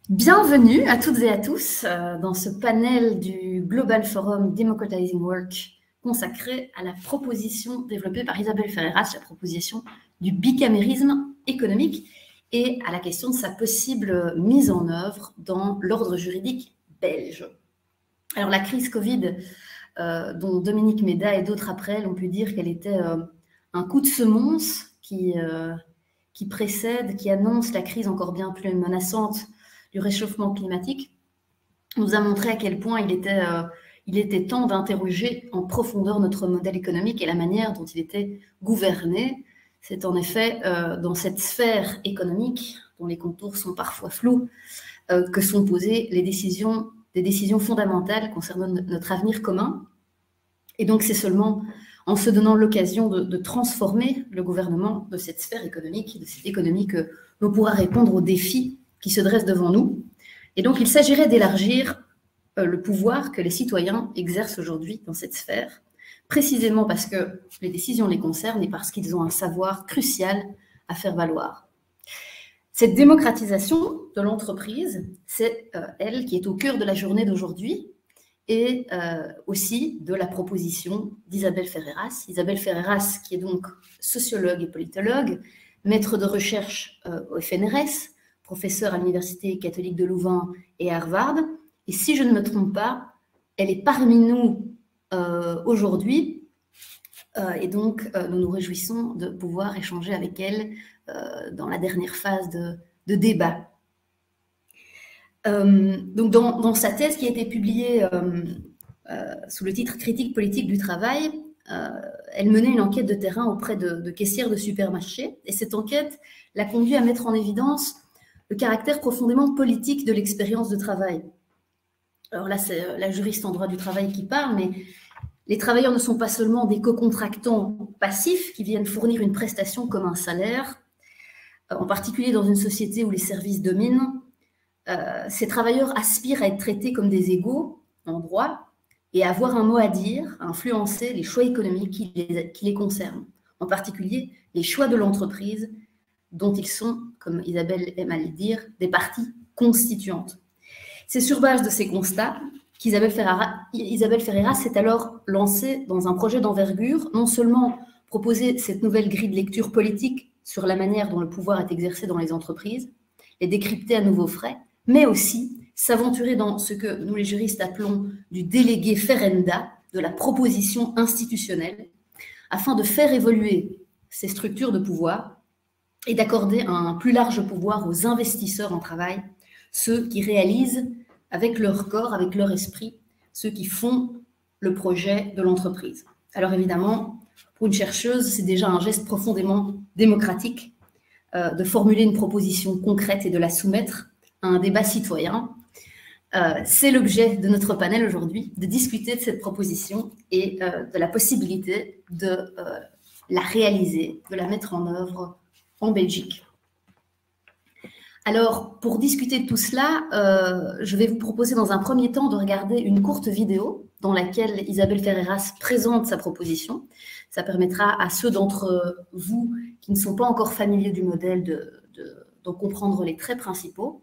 Bienvenue à toutes et à tous dans ce panel du Global Forum Democratizing Work consacré à la proposition développée par Isabelle Ferreras, la proposition du bicamérisme économique et à la question de sa possible mise en œuvre dans l'ordre juridique belge. Alors la crise Covid, dont Dominique Méda et d'autres après elle ont pu dire qu'elle était un coup de semonce qui précède, qui annonce la crise encore bien plus menaçante du réchauffement climatique, nous a montré à quel point il était temps d'interroger en profondeur notre modèle économique et la manière dont il était gouverné. C'est en effet dans cette sphère économique, dont les contours sont parfois flous, que sont posées des décisions fondamentales concernant notre avenir commun. Et donc c'est seulement en se donnant l'occasion de transformer le gouvernement de cette sphère économique, de cette économie, que l'on pourra répondre aux défis qui se dressent devant nous. Et donc, il s'agirait d'élargir le pouvoir que les citoyens exercent aujourd'hui dans cette sphère, précisément parce que les décisions les concernent et parce qu'ils ont un savoir crucial à faire valoir. Cette démocratisation de l'entreprise, c'est elle qui est au cœur de la journée d'aujourd'hui et aussi de la proposition d'Isabelle Ferreras. Isabelle Ferreras, qui est donc sociologue et politologue, maître de recherche au FNRS, professeure à l'Université catholique de Louvain et à Harvard. Et si je ne me trompe pas, elle est parmi nous aujourd'hui. Et donc, nous nous réjouissons de pouvoir échanger avec elle dans la dernière phase de débat. Donc, dans sa thèse qui a été publiée sous le titre « Critique politique du travail », elle menait une enquête de terrain auprès de caissières de supermarchés. Et cette enquête l'a conduit à mettre en évidence le caractère profondément politique de l'expérience de travail. Alors là, c'est la juriste en droit du travail qui parle, mais les travailleurs ne sont pas seulement des co-contractants passifs qui viennent fournir une prestation comme un salaire, en particulier dans une société où les services dominent. Ces travailleurs aspirent à être traités comme des égaux en droit et à avoir un mot à dire, à influencer les choix économiques qui les concernent, en particulier les choix de l'entreprise, dont ils sont, comme Isabelle aime à le dire, des parties constituantes. C'est sur base de ces constats qu'Isabelle Ferreras s'est alors lancée dans un projet d'envergure, non seulement proposer cette nouvelle grille de lecture politique sur la manière dont le pouvoir est exercé dans les entreprises, les décrypter à nouveau frais, mais aussi s'aventurer dans ce que nous les juristes appelons du délégué ferenda, de la proposition institutionnelle, afin de faire évoluer ces structures de pouvoir et d'accorder un plus large pouvoir aux investisseurs en travail, ceux qui réalisent avec leur corps, avec leur esprit, ceux qui font le projet de l'entreprise. Alors évidemment, pour une chercheuse, c'est déjà un geste profondément démocratique de formuler une proposition concrète et de la soumettre à un débat citoyen. C'est l'objet de notre panel aujourd'hui, de discuter de cette proposition et de la possibilité de la réaliser, de la mettre en œuvre en Belgique. Alors, pour discuter de tout cela, je vais vous proposer dans un premier temps de regarder une courte vidéo dans laquelle Isabelle Ferreras présente sa proposition. Ça permettra à ceux d'entre vous qui ne sont pas encore familiers du modèle d'en comprendre les traits principaux.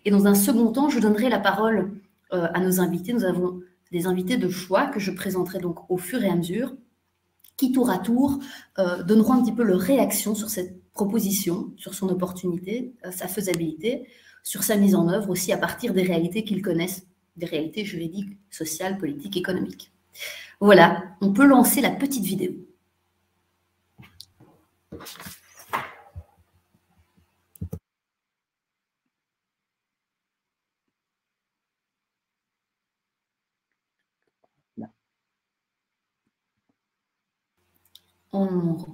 Et dans un second temps, je donnerai la parole à nos invités. Nous avons des invités de choix que je présenterai donc au fur et à mesure, qui tour à tour donneront un petit peu leur réaction sur cette proposition, sur son opportunité, sa faisabilité, sur sa mise en œuvre aussi à partir des réalités qu'ils connaissent, des réalités juridiques, sociales, politiques, économiques. Voilà, on peut lancer la petite vidéo. On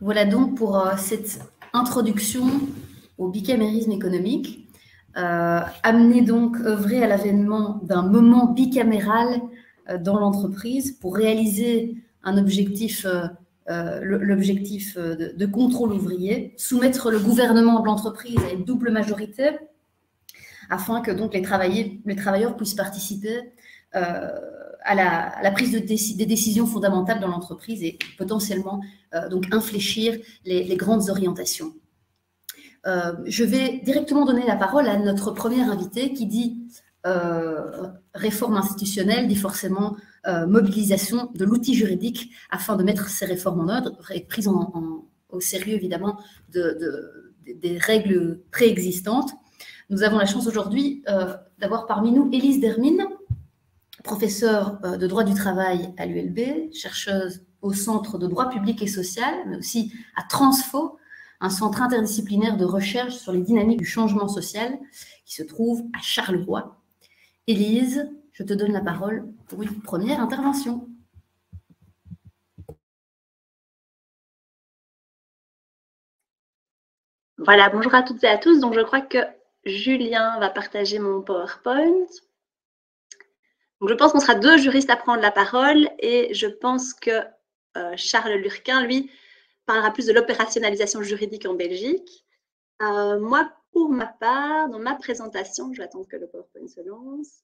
Voilà donc pour cette introduction au bicamérisme économique. Amener donc, œuvrer à l'avènement d'un moment bicaméral dans l'entreprise pour réaliser un objectif, l'objectif de contrôle ouvrier, soumettre le gouvernement de l'entreprise à une double majorité afin que donc les travailleurs puissent participer à la prise des décisions fondamentales dans l'entreprise et potentiellement donc infléchir les grandes orientations. Je vais directement donner la parole à notre première invitée qui dit réforme institutionnelle, dit forcément mobilisation de l'outil juridique afin de mettre ces réformes en œuvre et prise au sérieux évidemment des règles préexistantes. Nous avons la chance aujourd'hui d'avoir parmi nous Élise Dermine, professeure de droit du travail à l'ULB, chercheuse au Centre de droit public et social, mais aussi à Transfo, un centre interdisciplinaire de recherche sur les dynamiques du changement social qui se trouve à Charleroi. Élise, je te donne la parole pour une première intervention. Voilà, bonjour à toutes et à tous. Donc, je crois que Julien va partager mon PowerPoint. Donc, je pense qu'on sera deux juristes à prendre la parole et je pense que Charles Lurquin, lui, parlera plus de l'opérationnalisation juridique en Belgique. Moi, pour ma part, dans ma présentation, je vais attendre que le PowerPoint se lance.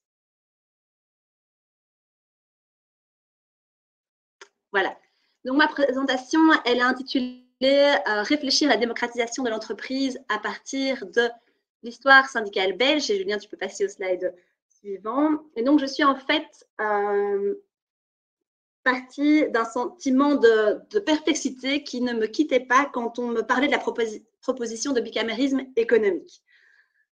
Voilà. Donc, ma présentation, elle est intitulée Réfléchir à la démocratisation de l'entreprise à partir de l'histoire syndicale belge. Et Julien, tu peux passer au slide suivant. Et donc, je suis en fait partie d'un sentiment de perplexité qui ne me quittait pas quand on me parlait de la proposition de bicamérisme économique.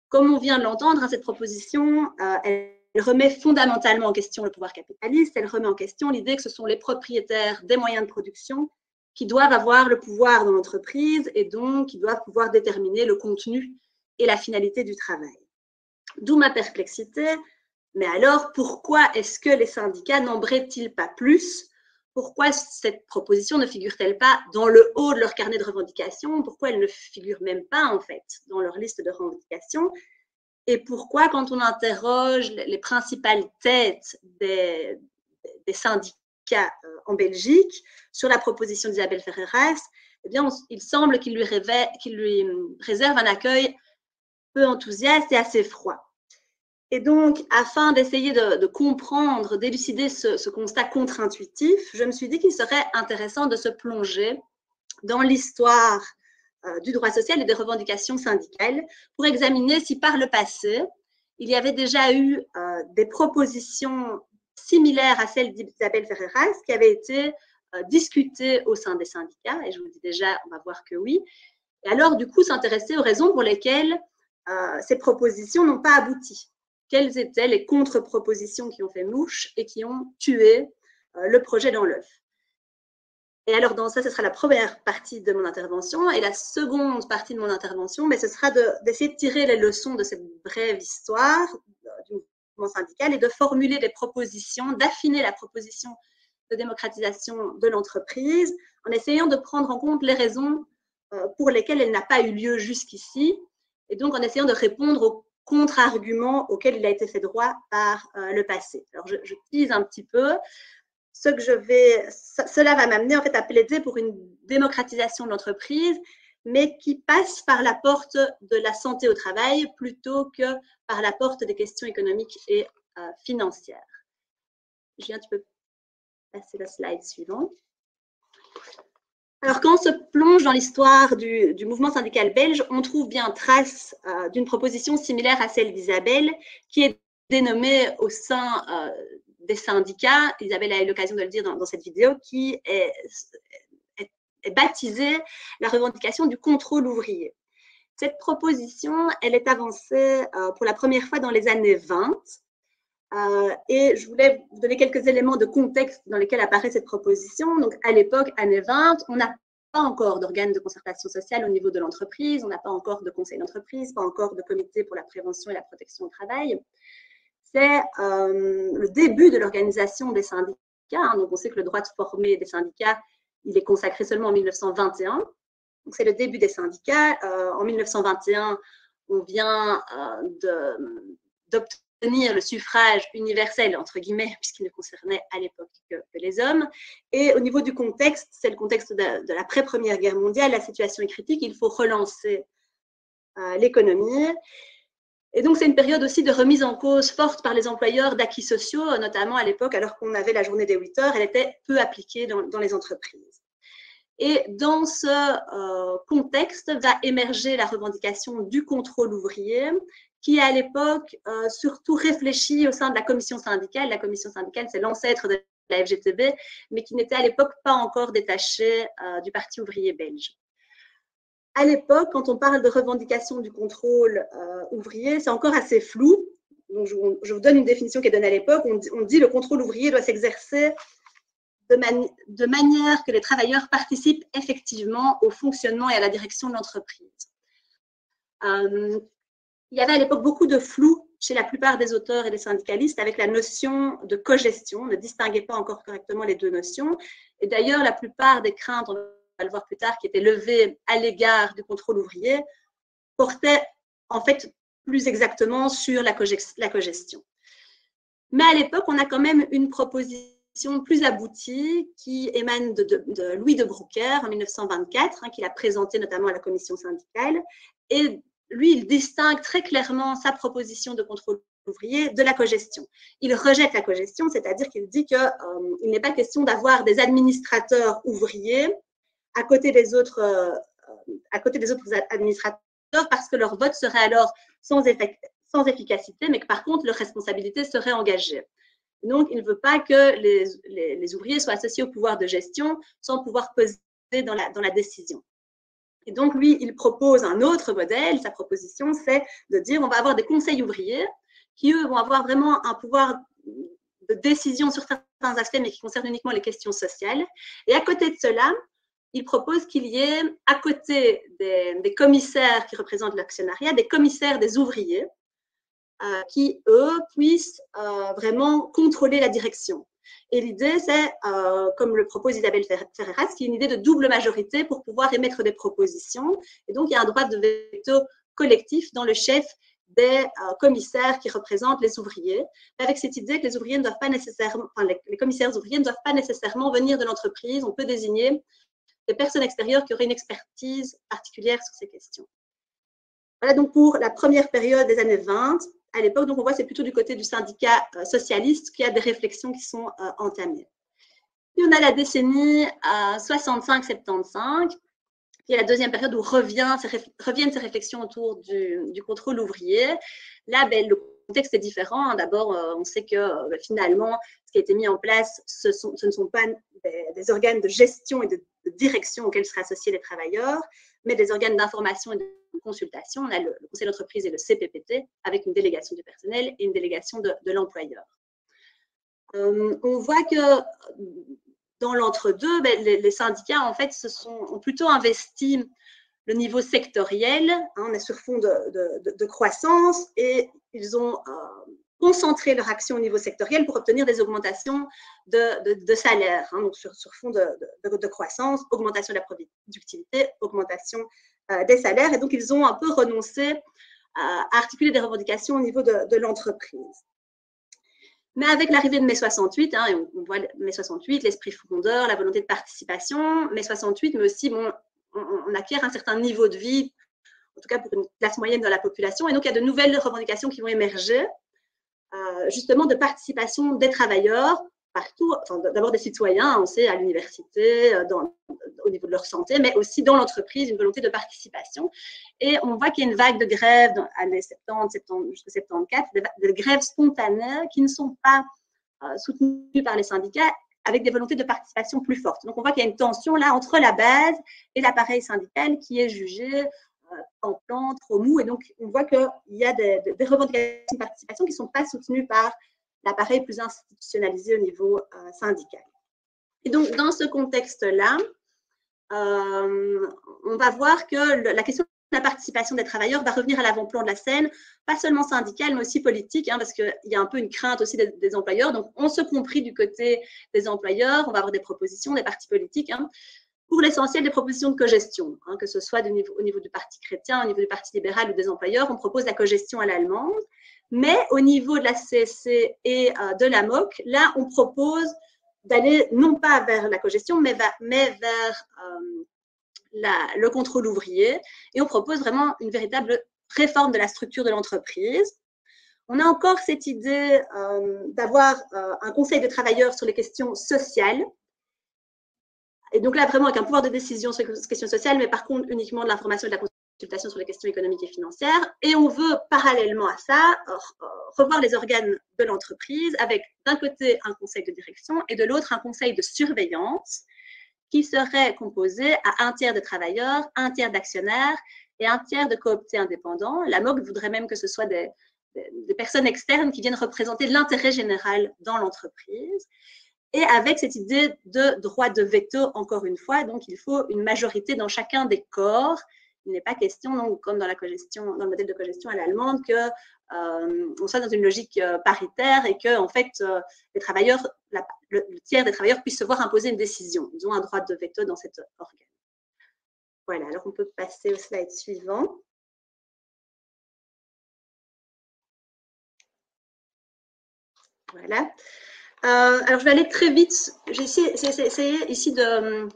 Comme on vient de l'entendre, cette proposition, elle remet fondamentalement en question le pouvoir capitaliste, elle remet en question l'idée que ce sont les propriétaires des moyens de production qui doivent avoir le pouvoir dans l'entreprise et donc qui doivent pouvoir déterminer le contenu et la finalité du travail. D'où ma perplexité. Mais alors, pourquoi est-ce que les syndicats n'embrayent-ils pas plus? Pourquoi cette proposition ne figure-t-elle pas dans le haut de leur carnet de revendications? Pourquoi elle ne figure même pas, en fait, dans leur liste de revendications? Et pourquoi, quand on interroge les principales têtes des syndicats en Belgique sur la proposition d'Isabelle Ferreras, eh bien, il semble qu'il lui réserve un accueil peu enthousiaste et assez froid. Et donc, afin d'essayer de comprendre, d'élucider ce constat contre-intuitif, je me suis dit qu'il serait intéressant de se plonger dans l'histoire du droit social et des revendications syndicales pour examiner si par le passé, il y avait déjà eu des propositions similaires à celles d'Isabelle Ferreras qui avaient été discutées au sein des syndicats. Et je vous dis déjà, on va voir que oui. Et alors, du coup, s'intéresser aux raisons pour lesquelles ces propositions n'ont pas abouti. Quelles étaient les contre-propositions qui ont fait mouche et qui ont tué le projet dans l'œuf. Et alors, dans ça, ce sera la première partie de mon intervention. Et la seconde partie de mon intervention, mais ce sera d'essayer de tirer les leçons de cette brève histoire du mouvement syndical et de formuler des propositions, d'affiner la proposition de démocratisation de l'entreprise en essayant de prendre en compte les raisons pour lesquelles elle n'a pas eu lieu jusqu'ici et donc en essayant de répondre aux contre-arguments auxquels il a été fait droit par le passé. Alors, je tease un petit peu. Cela va m'amener en fait à plaider pour une démocratisation de l'entreprise, mais qui passe par la porte de la santé au travail plutôt que par la porte des questions économiques et financières. Julien, tu peux passer le slide suivant. Alors, quand on se plonge dans l'histoire du mouvement syndical belge, on trouve bien trace d'une proposition similaire à celle d'Isabelle, qui est dénommée au sein des syndicats, Isabelle a eu l'occasion de le dire dans cette vidéo, qui est baptisée la revendication du contrôle ouvrier. Cette proposition, elle est avancée pour la première fois dans les années 20. Et je voulais vous donner quelques éléments de contexte dans lesquels apparaît cette proposition. Donc, à l'époque, années 20, on n'a pas encore d'organes de concertation sociale au niveau de l'entreprise, on n'a pas encore de conseil d'entreprise, pas encore de comité pour la prévention et la protection au travail. C'est le début de l'organisation des syndicats. Donc, on sait que le droit de former des syndicats il est consacré seulement en 1921. Donc, c'est le début des syndicats. En 1921, on vient d'obtenir le suffrage universel, entre guillemets, puisqu'il ne concernait à l'époque que les hommes. Et au niveau du contexte, c'est le contexte de l'après-première guerre mondiale, la situation est critique, il faut relancer l'économie. Et donc, c'est une période aussi de remise en cause forte par les employeurs d'acquis sociaux, notamment à l'époque, alors qu'on avait la journée des 8 heures, elle était peu appliquée dans les entreprises. Et dans ce contexte va émerger la revendication du contrôle ouvrier, qui à l'époque surtout réfléchit au sein de la commission syndicale. La commission syndicale, c'est l'ancêtre de la FGTB, mais qui n'était à l'époque pas encore détachée du Parti ouvrier belge. À l'époque, quand on parle de revendication du contrôle ouvrier, c'est encore assez flou. Donc, je vous donne une définition qui est donnée à l'époque. On dit que le contrôle ouvrier doit s'exercer de manière que les travailleurs participent effectivement au fonctionnement et à la direction de l'entreprise. Il y avait à l'époque beaucoup de flou chez la plupart des auteurs et des syndicalistes avec la notion de cogestion. On ne distinguait pas encore correctement les deux notions. Et d'ailleurs, la plupart des craintes, on va le voir plus tard, qui étaient levées à l'égard du contrôle ouvrier, portaient en fait plus exactement sur la cogestion. Mais à l'époque, on a quand même une proposition plus aboutie qui émane de Louis de Broucker en 1924, qu'il a présenté notamment à la commission syndicale. Et lui, il distingue très clairement sa proposition de contrôle ouvrier de la cogestion. Il rejette la cogestion, c'est-à-dire qu'il dit qu'il n'est pas question d'avoir des administrateurs ouvriers à côté des autres administrateurs parce que leur vote serait alors sans efficacité, mais que par contre, leur responsabilité serait engagée. Donc, il ne veut pas que les ouvriers soient associés au pouvoir de gestion sans pouvoir peser dans la décision. Et donc, lui, il propose un autre modèle. Sa proposition, c'est de dire on va avoir des conseils ouvriers qui, eux, vont avoir vraiment un pouvoir de décision sur certains aspects, mais qui concernent uniquement les questions sociales. Et à côté de cela, il propose qu'il y ait, à côté des commissaires qui représentent l'actionnariat, des commissaires des ouvriers qui, eux, puissent vraiment contrôler la direction. Et l'idée, c'est, comme le propose Isabelle Ferreras, qui est une idée de double majorité pour pouvoir émettre des propositions. Et donc, il y a un droit de veto collectif dans le chef des commissaires qui représentent les ouvriers, avec cette idée que les ouvriers ne doivent pas nécessairement, enfin, les commissaires ouvriers ne doivent pas nécessairement venir de l'entreprise. On peut désigner des personnes extérieures qui auraient une expertise particulière sur ces questions. Voilà donc pour la première période des années 20. À l'époque, donc on voit c'est plutôt du côté du syndicat socialiste qu'il y a des réflexions qui sont entamées. Puis on a la décennie 65-75, qui est la deuxième période où reviennent ces réflexions autour du contrôle ouvrier. Là, le contexte est différent. D'abord, on sait que finalement, ce qui a été mis en place, ce ne sont pas des organes de gestion et de direction auxquels seraient associés les travailleurs, mais des organes d'information et de consultation. On a le conseil d'entreprise et le CPPT, avec une délégation du personnel et une délégation de l'employeur. On voit que dans l'entre-deux, les syndicats, en fait, ont plutôt investi le niveau sectoriel. On est sur fond de croissance et ils ont concentrer leur action au niveau sectoriel pour obtenir des augmentations de salaire, donc sur fond de croissance, augmentation de la productivité, augmentation des salaires. Et donc, ils ont un peu renoncé à articuler des revendications au niveau de l'entreprise. Mais avec l'arrivée de mai 68, on voit mai 68, l'esprit fondeur, la volonté de participation, mai 68, mais aussi, on acquiert un certain niveau de vie, en tout cas pour une classe moyenne dans la population. Et donc, il y a de nouvelles revendications qui vont émerger, justement de participation des travailleurs partout, enfin, d'abord des citoyens, on sait, à l'université, au niveau de leur santé, mais aussi dans l'entreprise, une volonté de participation. Et on voit qu'il y a une vague de grèves dans les années 70 jusqu'à 74, des grèves spontanées qui ne sont pas soutenues par les syndicats, avec des volontés de participation plus fortes. Donc, on voit qu'il y a une tension là entre la base et l'appareil syndical qui est jugé en plan, trop mou. Et donc, on voit qu'il y a des revendications de participation qui ne sont pas soutenues par l'appareil plus institutionnalisé au niveau syndical. Et donc, dans ce contexte-là, on va voir que la question la participation des travailleurs va revenir à l'avant-plan de la scène, pas seulement syndicale, mais aussi politique, parce qu'il y a un peu une crainte aussi des employeurs. Donc, on se compris du côté des employeurs, on va avoir des propositions, des partis politiques, pour l'essentiel des propositions de cogestion, que ce soit au niveau du Parti chrétien, au niveau du Parti libéral ou des employeurs, on propose la cogestion à l'allemande. Mais au niveau de la CSC et de la MOC, là, on propose d'aller non pas vers la cogestion, mais vers le contrôle ouvrier. Et on propose vraiment une véritable réforme de la structure de l'entreprise. On a encore cette idée d'avoir un conseil de travailleurs sur les questions sociales. Et donc là, vraiment avec un pouvoir de décision sur les questions sociales, mais par contre uniquement de l'information et de la consultation sur les questions économiques et financières. Et on veut parallèlement à ça revoir les organes de l'entreprise avec d'un côté un conseil de direction et de l'autre un conseil de surveillance qui serait composé à un tiers de travailleurs, un tiers d'actionnaires et un tiers de cooptés indépendants. La MOC voudrait même que ce soit des personnes externes qui viennent représenter l'intérêt général dans l'entreprise. Et avec cette idée de droit de veto, encore une fois, donc il faut une majorité dans chacun des corps. Il n'est pas question, donc, comme dans le modèle de cogestion à l'allemande, qu'on soit dans une logique paritaire et que, en fait, les travailleurs, le tiers des travailleurs puissent se voir imposer une décision. Ils ont un droit de veto dans cet organe. Voilà, alors on peut passer au slide suivant. Voilà. Alors, je vais aller très vite. J'ai essayé ici de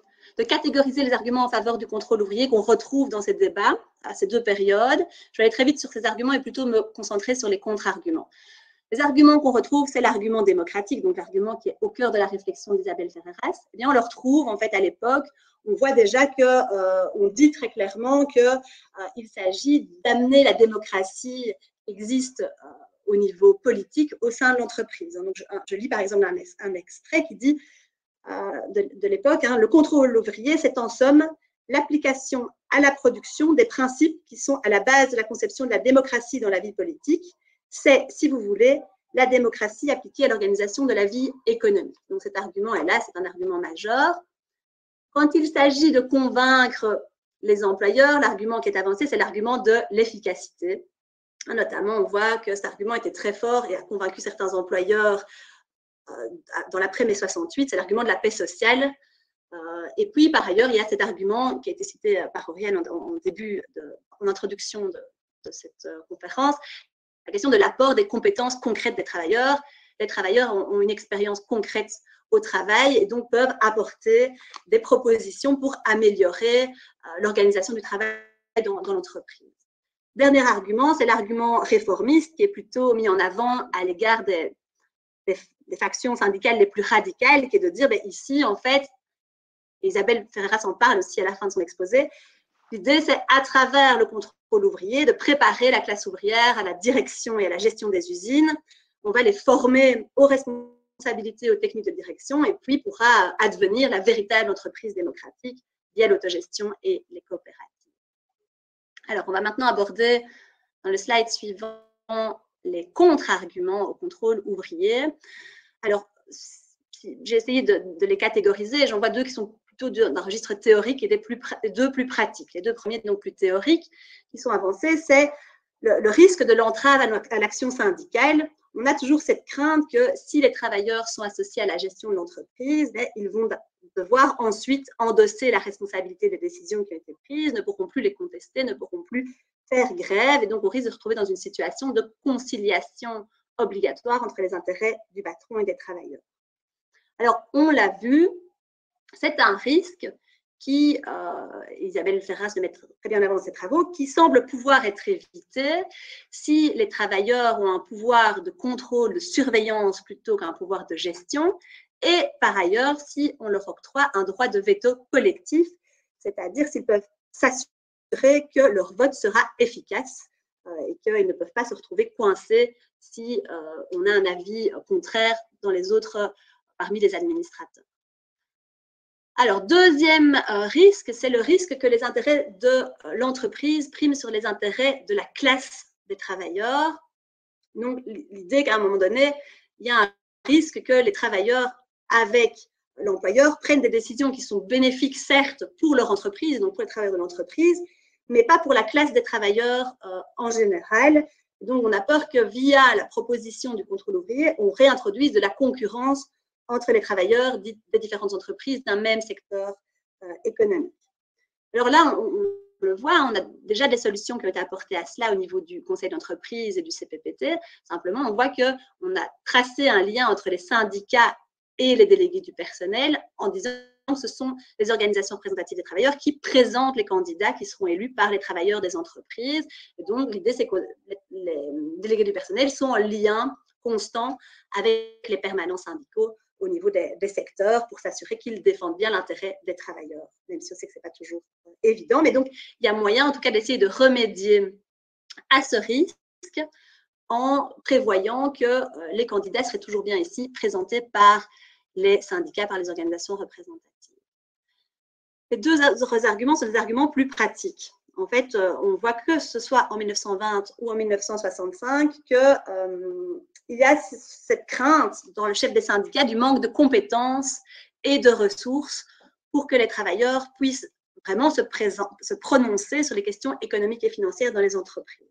catégoriser les arguments en faveur du contrôle ouvrier qu'on retrouve dans ces débats, à ces deux périodes. Je vais aller très vite sur ces arguments et plutôt me concentrer sur les contre-arguments. Les arguments qu'on retrouve, c'est l'argument démocratique, donc l'argument qui est au cœur de la réflexion d'Isabelle Ferreras. Eh bien, on le retrouve en fait à l'époque. On voit déjà qu'on dit très clairement qu'il s'agit d'amener la démocratie existe au niveau politique au sein de l'entreprise. Donc, je lis par exemple un extrait qui dit de l'époque, le contrôle ouvrier, c'est en somme l'application à la production des principes qui sont à la base de la conception de la démocratie dans la vie politique. C'est, si vous voulez, la démocratie appliquée à l'organisation de la vie économique. Donc cet argument est là, c'est un argument majeur. Quand il s'agit de convaincre les employeurs, l'argument qui est avancé, c'est l'argument de l'efficacité. Notamment, on voit que cet argument était très fort et a convaincu certains employeurs dans l'après-mai 68, c'est l'argument de la paix sociale. Et puis, par ailleurs, il y a cet argument qui a été cité par Oriane en introduction de cette conférence, la question de l'apport des compétences concrètes des travailleurs. Les travailleurs ont une expérience concrète au travail et donc peuvent apporter des propositions pour améliorer l'organisation du travail dans l'entreprise. Dernier argument, c'est l'argument réformiste qui est plutôt mis en avant à l'égard des factions syndicales les plus radicales, qui est de dire, ici, en fait, Isabelle Ferreras en parle aussi à la fin de son exposé, l'idée, c'est à travers le contrôle ouvrier de préparer la classe ouvrière à la direction et à la gestion des usines. On va les former aux responsabilités, aux techniques de direction, et puis pourra advenir la véritable entreprise démocratique via l'autogestion et les coopératives. Alors, on va maintenant aborder dans le slide suivant les contre-arguments au contrôle ouvrier. Alors, j'ai essayé de les catégoriser. J'en vois deux qui sont plutôt d'un registre théorique et deux plus pratiques. Les deux premiers, donc plus théoriques, qui sont avancés, c'est le risque de l'entrave à l'action syndicale. On a toujours cette crainte que si les travailleurs sont associés à la gestion de l'entreprise, ils vont devoir ensuite endosser la responsabilité des décisions qui ont été prises, ne pourront plus les contester, ne pourront plus faire grève, et donc on risque de se retrouver dans une situation de conciliation obligatoire entre les intérêts du patron et des travailleurs. Alors, on l'a vu, c'est un risque qui, Isabelle Ferreras le met très bien en avant dans ses travaux, qui semble pouvoir être évité si les travailleurs ont un pouvoir de contrôle, de surveillance plutôt qu'un pouvoir de gestion, et par ailleurs, si on leur octroie un droit de veto collectif, c'est-à-dire s'ils peuvent s'assurer que leur vote sera efficace et qu'ils ne peuvent pas se retrouver coincés si on a un avis contraire dans les autres, parmi les administrateurs. Alors, deuxième risque, c'est le risque que les intérêts de l'entreprise priment sur les intérêts de la classe des travailleurs. Donc, l'idée qu'à un moment donné, il y a un risque que les travailleurs, avec l'employeur, prennent des décisions qui sont bénéfiques, certes, pour leur entreprise, donc pour les travailleurs de l'entreprise, mais pas pour la classe des travailleurs en général. Donc, on a peur que via la proposition du contrôle ouvrier, on réintroduise de la concurrence entre les travailleurs des différentes entreprises d'un même secteur économique. Alors là, on le voit, on a déjà des solutions qui ont été apportées à cela au niveau du conseil d'entreprise et du CPPT. Simplement, on voit qu'on a tracé un lien entre les syndicats et les délégués du personnel en disant que ce sont les organisations représentatives des travailleurs qui présentent les candidats qui seront élus par les travailleurs des entreprises. Et donc, l'idée, c'est que les délégués du personnel sont en lien constant avec les permanents syndicaux au niveau des secteurs pour s'assurer qu'ils défendent bien l'intérêt des travailleurs, même si on sait que ce n'est pas toujours évident. Mais donc, il y a moyen, en tout cas, d'essayer de remédier à ce risque en prévoyant que les candidats seraient toujours bien ici présentés par les syndicats, par les organisations représentatives. Les deux arguments sont des arguments plus pratiques. En fait, on voit que ce soit en 1920 ou en 1965 qu'il y a cette crainte dans le chef des syndicats du manque de compétences et de ressources pour que les travailleurs puissent vraiment se prononcer sur les questions économiques et financières dans les entreprises.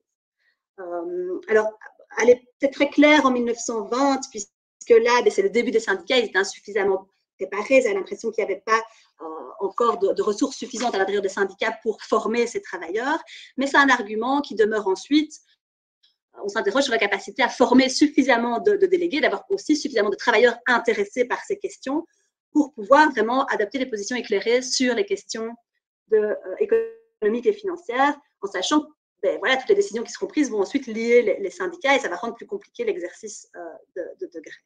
Alors, elle est peut-être très claire en 1920, puisque là, c'est le début des syndicats, ils étaient insuffisamment préparés, j'ai l'impression qu'il n'y avait pas encore de ressources suffisantes à l'intérieur des syndicats pour former ces travailleurs, mais c'est un argument qui demeure ensuite. On s'interroge sur la capacité à former suffisamment de délégués, d'avoir aussi suffisamment de travailleurs intéressés par ces questions pour pouvoir vraiment adopter des positions éclairées sur les questions économiques et financières, en sachant que voilà, toutes les décisions qui seront prises vont ensuite lier les syndicats et ça va rendre plus compliqué l'exercice de grève.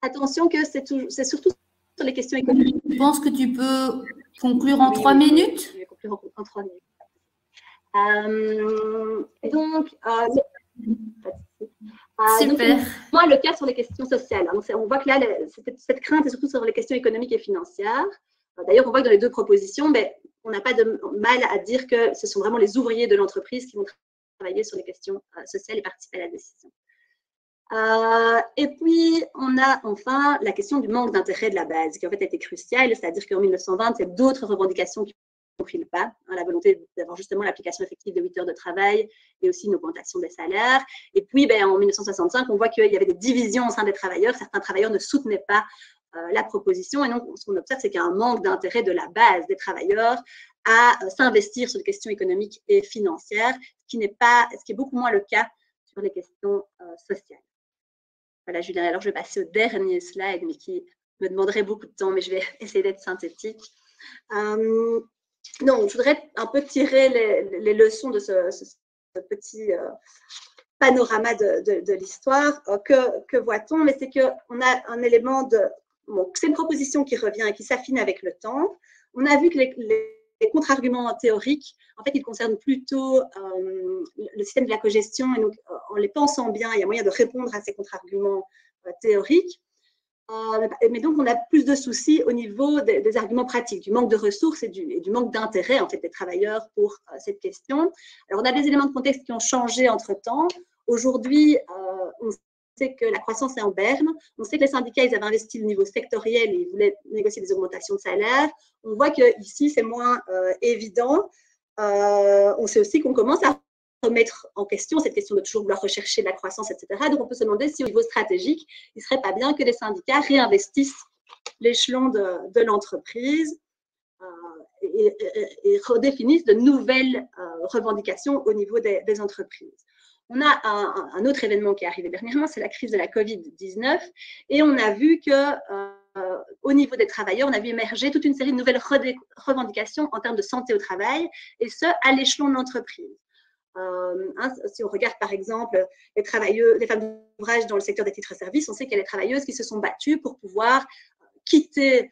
Attention que c'est surtout sur les questions économiques. Je pense que tu peux conclure en 3 minutes. Je vais conclure en 3 minutes. Donc, super. Donc, moi, le cas sur les questions sociales. Donc, on voit que là, cette crainte est surtout sur les questions économiques et financières. D'ailleurs, on voit que dans les deux propositions, on n'a pas de mal à dire que ce sont vraiment les ouvriers de l'entreprise qui vont travailler sur les questions sociales et participer à la décision. Et puis, on a enfin la question du manque d'intérêt de la base, qui en fait a été cruciale, c'est-à-dire qu'en 1920, il y a d'autres revendications qui ont pris le pas, la volonté d'avoir justement l'application effective de 8 heures de travail et aussi une augmentation des salaires. Et puis, en 1965, on voit qu'il y avait des divisions au sein des travailleurs. Certains travailleurs ne soutenaient pas la proposition. Et donc, ce qu'on observe, c'est qu'il y a un manque d'intérêt de la base des travailleurs à s'investir sur les questions économiques et financières, ce qui est beaucoup moins le cas sur les questions sociales. Voilà, Julien. Alors, je vais passer au dernier slide, mais qui me demanderait beaucoup de temps, mais je vais essayer d'être synthétique. Donc, je voudrais un peu tirer les leçons de ce petit panorama de l'histoire. Que voit-on? Mais c'est qu'on a un élément de... Bon, c'est une proposition qui revient et qui s'affine avec le temps. On a vu que les contre-arguments théoriques, en fait, ils concernent plutôt le système de la cogestion. Et donc, en les pensant bien, il y a moyen de répondre à ces contre-arguments théoriques. Mais donc, on a plus de soucis au niveau des arguments pratiques, du manque de ressources et du manque d'intérêt en fait, des travailleurs pour cette question. Alors, on a des éléments de contexte qui ont changé entre-temps. Aujourd'hui, on sait que la croissance est en berne. On sait que les syndicats, ils avaient investi le niveau sectoriel et ils voulaient négocier des augmentations de salaire. On voit qu'ici, c'est moins évident. On sait aussi qu'on commence à remettre en question cette question de toujours vouloir rechercher la croissance, etc. Donc, on peut se demander si au niveau stratégique, il ne serait pas bien que les syndicats réinvestissent l'échelon de l'entreprise et redéfinissent de nouvelles revendications au niveau des entreprises. On a un autre événement qui est arrivé dernièrement, c'est la crise de la Covid-19, et on a vu qu'au niveau des travailleurs, on a vu émerger toute une série de nouvelles revendications en termes de santé au travail, et ce, à l'échelon de l'entreprise. Si on regarde par exemple les femmes d'ouvrage dans le secteur des titres-services, on sait qu'il y a des travailleuses qui se sont battues pour pouvoir quitter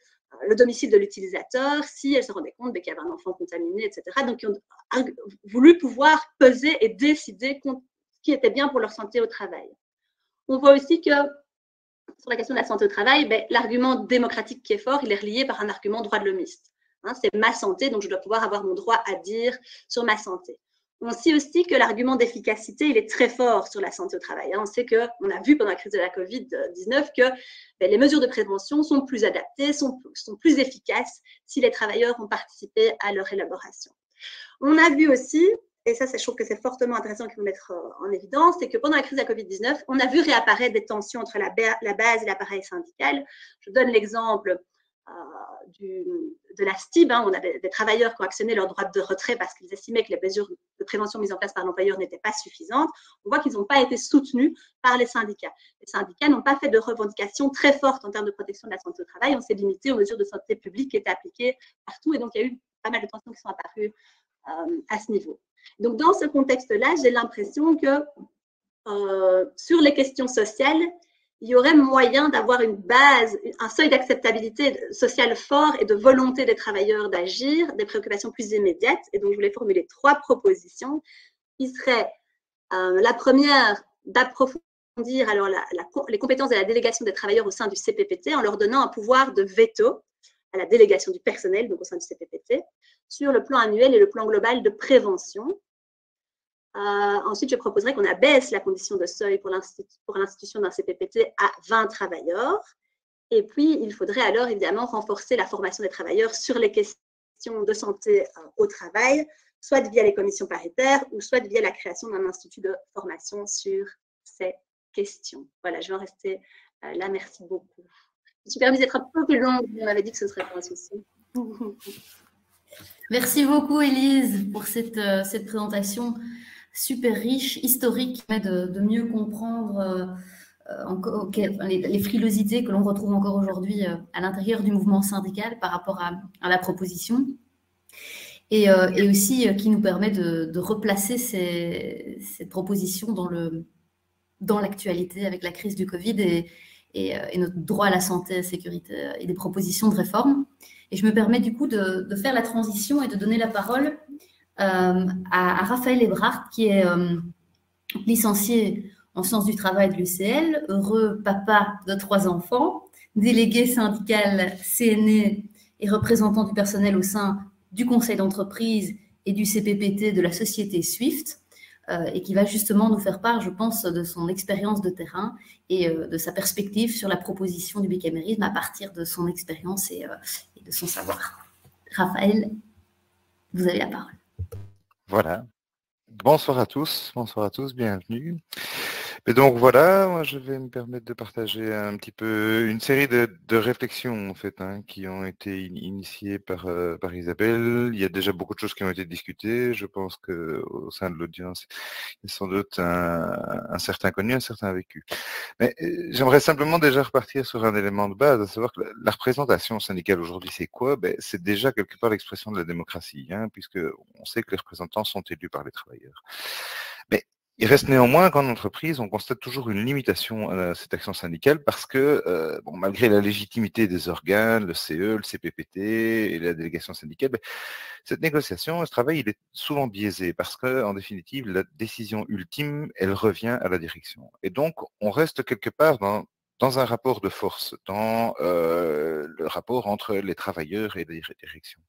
le domicile de l'utilisateur si elles se rendaient compte qu'il y avait un enfant contaminé, etc. Donc, ils ont voulu pouvoir peser et décider ce qui était bien pour leur santé au travail. On voit aussi que sur la question de la santé au travail, l'argument démocratique qui est fort, il est relié par un argument droit de l'homiste. C'est ma santé, donc je dois pouvoir avoir mon droit à dire sur ma santé. On sait aussi que l'argument d'efficacité, il est très fort sur la santé au travail. On sait qu'on a vu pendant la crise de la Covid-19 que les mesures de prévention sont plus adaptées, sont plus efficaces si les travailleurs ont participé à leur élaboration. On a vu aussi, et ça, je trouve que c'est fortement intéressant qu'il faut mettre en évidence, c'est que pendant la crise de la Covid-19, on a vu réapparaître des tensions entre la base et l'appareil syndical. Je donne l'exemple de la STIB, on a des travailleurs qui ont actionné leur droit de retrait parce qu'ils estimaient que les mesures de prévention mises en place par l'employeur n'étaient pas suffisantes. On voit qu'ils n'ont pas été soutenus par les syndicats. Les syndicats n'ont pas fait de revendications très fortes en termes de protection de la santé au travail. On s'est limité aux mesures de santé publique qui étaient appliquées partout, et donc il y a eu pas mal de tensions qui sont apparues à ce niveau. Donc, dans ce contexte-là, j'ai l'impression que sur les questions sociales, il y aurait moyen d'avoir une base, un seuil d'acceptabilité sociale fort et de volonté des travailleurs d'agir, des préoccupations plus immédiates. Et donc, je voulais formuler 3 propositions qui seraient la première, d'approfondir alors les compétences de la délégation des travailleurs au sein du CPPT en leur donnant un pouvoir de veto à la délégation du personnel, donc au sein du CPPT, sur le plan annuel et le plan global de prévention. Ensuite, je proposerais qu'on abaisse la condition de seuil pour l'institution d'un CPPT à 20 travailleurs. Et puis, il faudrait alors évidemment renforcer la formation des travailleurs sur les questions de santé au travail, soit via les commissions paritaires ou soit via la création d'un institut de formation sur ces questions. Voilà, je vais en rester là. Merci beaucoup. Je me suis permis d'être un peu plus longue, mais on m'avait dit que ce ne serait pas un souci. Merci beaucoup, Élise, pour cette présentation super riche, historique, qui permet de mieux comprendre les frilosités que l'on retrouve encore aujourd'hui à l'intérieur du mouvement syndical par rapport à la proposition. Et aussi qui nous permet de replacer cette proposition dans l'actualité avec la crise du Covid et notre droit à la santé, à la sécurité et des propositions de réforme. Et je me permets du coup de faire la transition et de donner la parole à Raphaël Ebrard, qui est licencié en sciences du travail de l'UCL, heureux papa de 3 enfants, délégué syndical CNE et représentant du personnel au sein du conseil d'entreprise et du CPPT de la société Swift, et qui va justement nous faire part, je pense, de son expérience de terrain et de sa perspective sur la proposition du bicamérisme à partir de son expérience et de son savoir. Raphaël, vous avez la parole. Voilà. Bonsoir à tous, bienvenue. Et donc voilà, moi je vais me permettre de partager un petit peu une série de réflexions en fait, qui ont été initiées par Isabelle. Il y a déjà beaucoup de choses qui ont été discutées. Je pense qu'au sein de l'audience, il y a sans doute un certain connu, un certain vécu. Mais j'aimerais simplement déjà repartir sur un élément de base, à savoir que la représentation syndicale aujourd'hui, c'est quoi? C'est déjà quelque part l'expression de la démocratie, puisque on sait que les représentants sont élus par les travailleurs. Mais il reste néanmoins qu'en entreprise, on constate toujours une limitation à cette action syndicale parce que, malgré la légitimité des organes, le CE, le CPPT et la délégation syndicale, cette négociation, ce travail, il est souvent biaisé parce que, en définitive, la décision ultime, elle revient à la direction. Et donc, on reste quelque part dans un rapport de force, dans le rapport entre les travailleurs et les directions.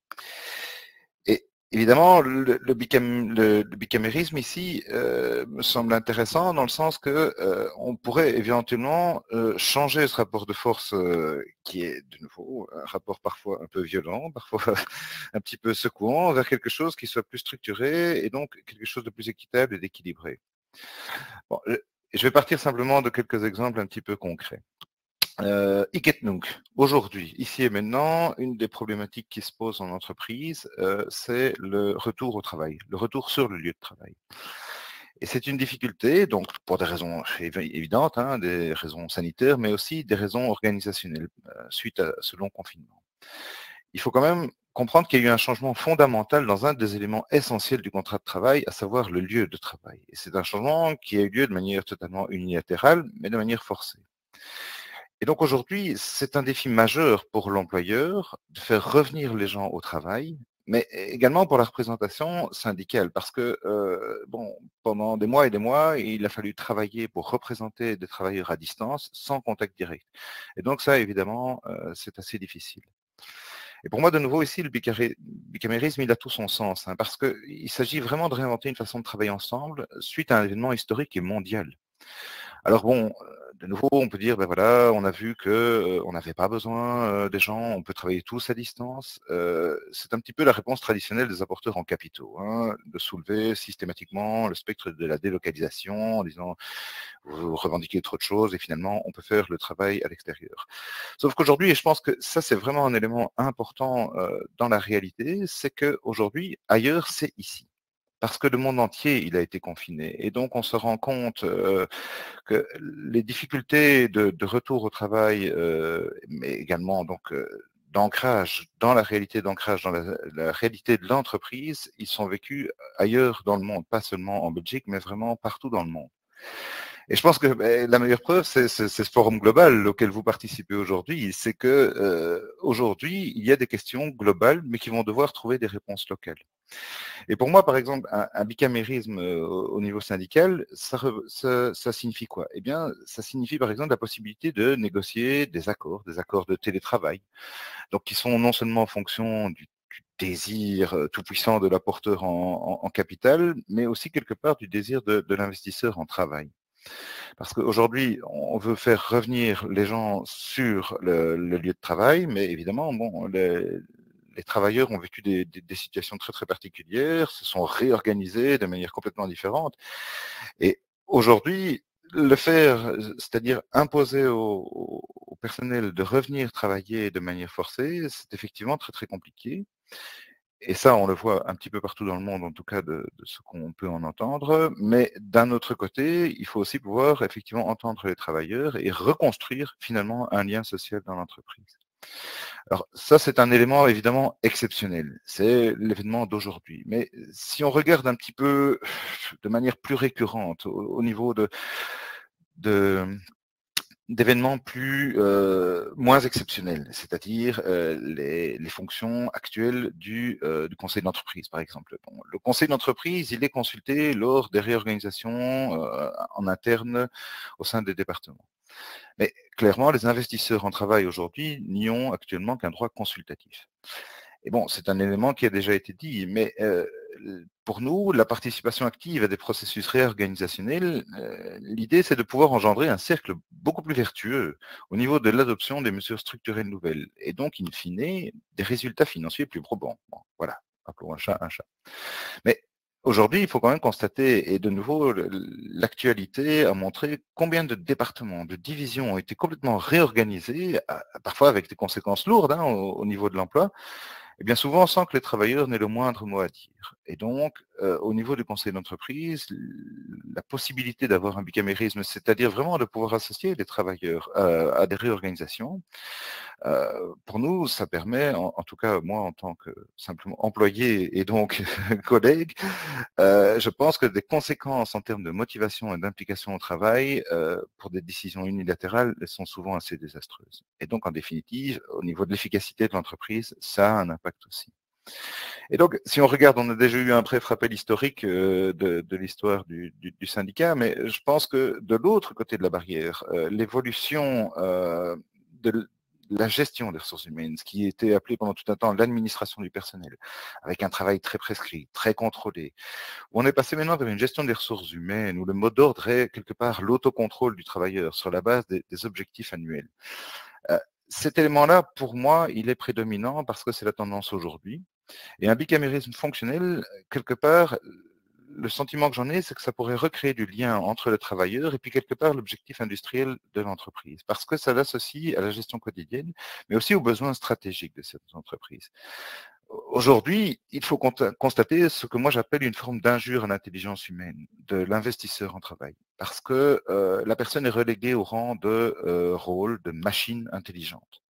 Et évidemment, le bicamérisme ici me semble intéressant dans le sens que on pourrait éventuellement changer ce rapport de force qui est de nouveau un rapport parfois un peu violent, parfois un petit peu secouant, vers quelque chose qui soit plus structuré et donc quelque chose de plus équitable et d'équilibré. Bon, je vais partir simplement de quelques exemples un petit peu concrets. Iketnunk, aujourd'hui, ici et maintenant, une des problématiques qui se posent en entreprise, c'est le retour au travail, le retour sur le lieu de travail. Et c'est une difficulté, donc pour des raisons évidentes, des raisons sanitaires, mais aussi des raisons organisationnelles, suite à ce long confinement. Il faut quand même comprendre qu'il y a eu un changement fondamental dans un des éléments essentiels du contrat de travail, à savoir le lieu de travail. Et c'est un changement qui a eu lieu de manière totalement unilatérale, mais de manière forcée. Et donc aujourd'hui, c'est un défi majeur pour l'employeur de faire revenir les gens au travail, mais également pour la représentation syndicale, parce que pendant des mois et des mois, il a fallu travailler pour représenter des travailleurs à distance sans contact direct. Et donc ça, évidemment, c'est assez difficile. Et pour moi, de nouveau, ici, le bicamérisme, il a tout son sens, parce qu'il s'agit vraiment de réinventer une façon de travailler ensemble suite à un événement historique et mondial. Alors bon, de nouveau, on peut dire, ben voilà, on a vu que on n'avait pas besoin des gens, on peut travailler tous à distance. C'est un petit peu la réponse traditionnelle des apporteurs en capitaux, hein, de soulever systématiquement le spectre de la délocalisation en disant vous revendiquez trop de choses et finalement on peut faire le travail à l'extérieur. Sauf qu'aujourd'hui, et je pense que ça c'est vraiment un élément important dans la réalité, c'est qu'aujourd'hui, ailleurs c'est ici. Parce que le monde entier, il a été confiné. Et donc, on se rend compte que les difficultés de retour au travail, mais également donc d'ancrage, dans la réalité d'ancrage, dans la réalité de l'entreprise, ils sont vécus ailleurs dans le monde, pas seulement en Belgique, mais vraiment partout dans le monde. Et je pense que la meilleure preuve, c'est ce forum global auquel vous participez aujourd'hui. C'est que aujourd'hui, il y a des questions globales, mais qui vont devoir trouver des réponses locales. Et pour moi, par exemple, un bicamérisme au niveau syndical, ça signifie quoi? Eh bien, ça signifie par exemple la possibilité de négocier des accords de télétravail, donc qui sont non seulement en fonction du désir tout puissant de l'apporteur en capital, mais aussi quelque part du désir de l'investisseur en travail. Parce qu'aujourd'hui, on veut faire revenir les gens sur le lieu de travail, mais évidemment, bon, les travailleurs ont vécu des situations très, très particulières, se sont réorganisés de manière complètement différente. Et aujourd'hui, le faire, c'est-à-dire imposer au personnel de revenir travailler de manière forcée, c'est effectivement très, très compliqué. Et ça, on le voit un petit peu partout dans le monde, en tout cas de ce qu'on peut en entendre. Mais d'un autre côté, il faut aussi pouvoir effectivement entendre les travailleurs et reconstruire finalement un lien social dans l'entreprise. Alors ça, c'est un élément évidemment exceptionnel. C'est l'événement d'aujourd'hui. Mais si on regarde un petit peu de manière plus récurrente au niveau de d'événements moins exceptionnels, c'est-à-dire les fonctions actuelles du conseil d'entreprise, par exemple. Bon, le conseil d'entreprise, il est consulté lors des réorganisations en interne au sein des départements. Mais clairement, les investisseurs en travail aujourd'hui n'y ont actuellement qu'un droit consultatif. Et bon, c'est un élément qui a déjà été dit, mais pour nous, la participation active à des processus réorganisationnels, l'idée, c'est de pouvoir engendrer un cercle beaucoup plus vertueux au niveau de l'adoption des mesures structurelles nouvelles, et donc, in fine, des résultats financiers plus probants. Bon, voilà, appelons un chat un chat. Mais aujourd'hui, il faut quand même constater, et de nouveau, l'actualité a montré combien de départements, de divisions ont été complètement réorganisés, parfois avec des conséquences lourdes hein, au niveau de l'emploi, et bien souvent sans que les travailleurs n'aient le moindre mot à dire. Et donc, au niveau du conseil d'entreprise, la possibilité d'avoir un bicamérisme, c'est-à-dire vraiment de pouvoir associer les travailleurs à des réorganisations, pour nous, ça permet, en tout cas moi en tant que simplement employé et donc collègue, je pense que des conséquences en termes de motivation et d'implication au travail pour des décisions unilatérales elles sont souvent assez désastreuses. Et donc en définitive, au niveau de l'efficacité de l'entreprise, ça a un impact aussi. Et donc, si on regarde, on a déjà eu un bref rappel historique de l'histoire du syndicat, mais je pense que de l'autre côté de la barrière, l'évolution de la gestion des ressources humaines, ce qui était appelé pendant tout un temps l'administration du personnel, avec un travail très prescrit, très contrôlé, où on est passé maintenant vers une gestion des ressources humaines, où le mot d'ordre est quelque part l'autocontrôle du travailleur sur la base des objectifs annuels. Cet élément-là, pour moi, il est prédominant parce que c'est la tendance aujourd'hui. Et un bicamérisme fonctionnel, quelque part, le sentiment que j'en ai, c'est que ça pourrait recréer du lien entre le travailleur et puis quelque part l'objectif industriel de l'entreprise, parce que ça l'associe à la gestion quotidienne, mais aussi aux besoins stratégiques de cette entreprise. Aujourd'hui, il faut constater ce que moi j'appelle une forme d'injure à l'intelligence humaine de l'investisseur en travail, parce que la personne est reléguée au rang de rôle de machine intelligente.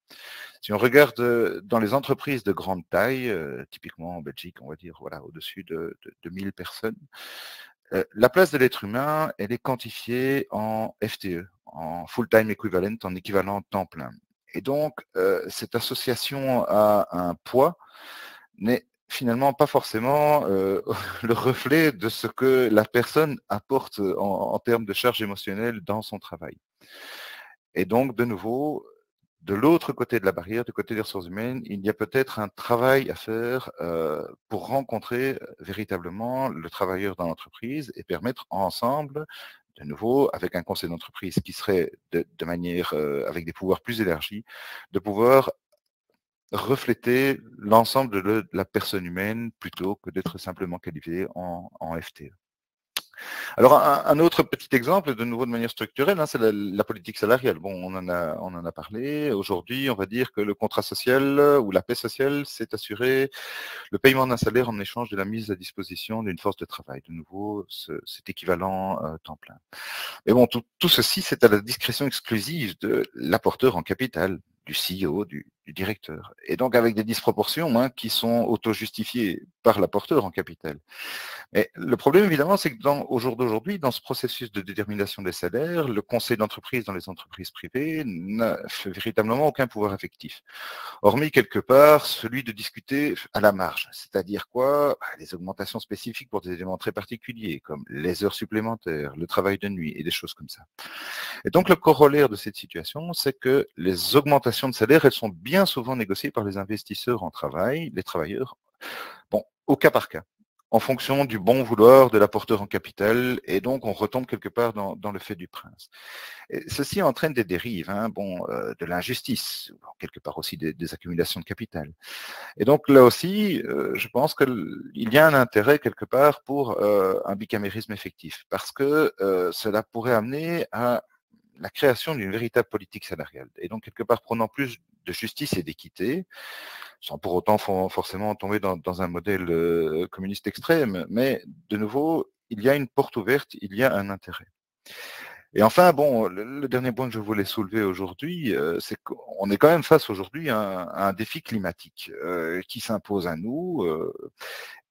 Si on regarde dans les entreprises de grande taille, typiquement en Belgique, on va dire voilà, au-dessus de 1000 personnes, la place de l'être humain, elle est quantifiée en FTE, en full-time equivalent, en équivalent temps plein. Et donc, cette association à un poids n'est finalement pas forcément le reflet de ce que la personne apporte en termes de charge émotionnelle dans son travail. Et donc, de nouveau, de l'autre côté de la barrière, du côté des ressources humaines, il y a peut-être un travail à faire pour rencontrer véritablement le travailleur dans l'entreprise et permettre ensemble de nouveau, avec un conseil d'entreprise qui serait de manière, avec des pouvoirs plus élargis, de pouvoir refléter l'ensemble de la personne humaine plutôt que d'être simplement qualifié en FTE. Alors, un autre petit exemple, de nouveau de manière structurelle, c'est la politique salariale. Bon, on en a parlé. Aujourd'hui, on va dire que le contrat social ou la paix sociale, c'est assurer le paiement d'un salaire en échange de la mise à disposition d'une force de travail. De nouveau, cet équivalent temps plein. Mais bon, tout ceci, c'est à la discrétion exclusive de l'apporteur en capital, du CEO, du directeur. Et donc avec des disproportions qui sont auto-justifiées par l'apporteur en capital. Mais le problème, évidemment, c'est que au jour d'aujourd'hui, dans ce processus de détermination des salaires, le conseil d'entreprise dans les entreprises privées n'a véritablement aucun pouvoir effectif. Hormis quelque part celui de discuter à la marge. C'est-à-dire quoi? Les augmentations spécifiques pour des éléments très particuliers, comme les heures supplémentaires, le travail de nuit et des choses comme ça. Et donc le corollaire de cette situation, c'est que les augmentations de salaire, elles sont bien souvent négociées par les investisseurs en travail, les travailleurs, bon, au cas par cas, en fonction du bon vouloir de l'apporteur en capital, et donc on retombe quelque part dans le fait du prince. Et ceci entraîne des dérives, de l'injustice, quelque part aussi des accumulations de capital. Et donc là aussi, je pense qu'il y a un intérêt quelque part pour un bicamérisme effectif, parce que cela pourrait amener à la création d'une véritable politique salariale, et donc quelque part prenant plus de justice et d'équité, sans pour autant forcément tomber dans un modèle communiste extrême, mais de nouveau, il y a une porte ouverte, il y a un intérêt. Et enfin, bon, le dernier point que je voulais soulever aujourd'hui, c'est qu'on est quand même face aujourd'hui à un défi climatique qui s'impose à nous,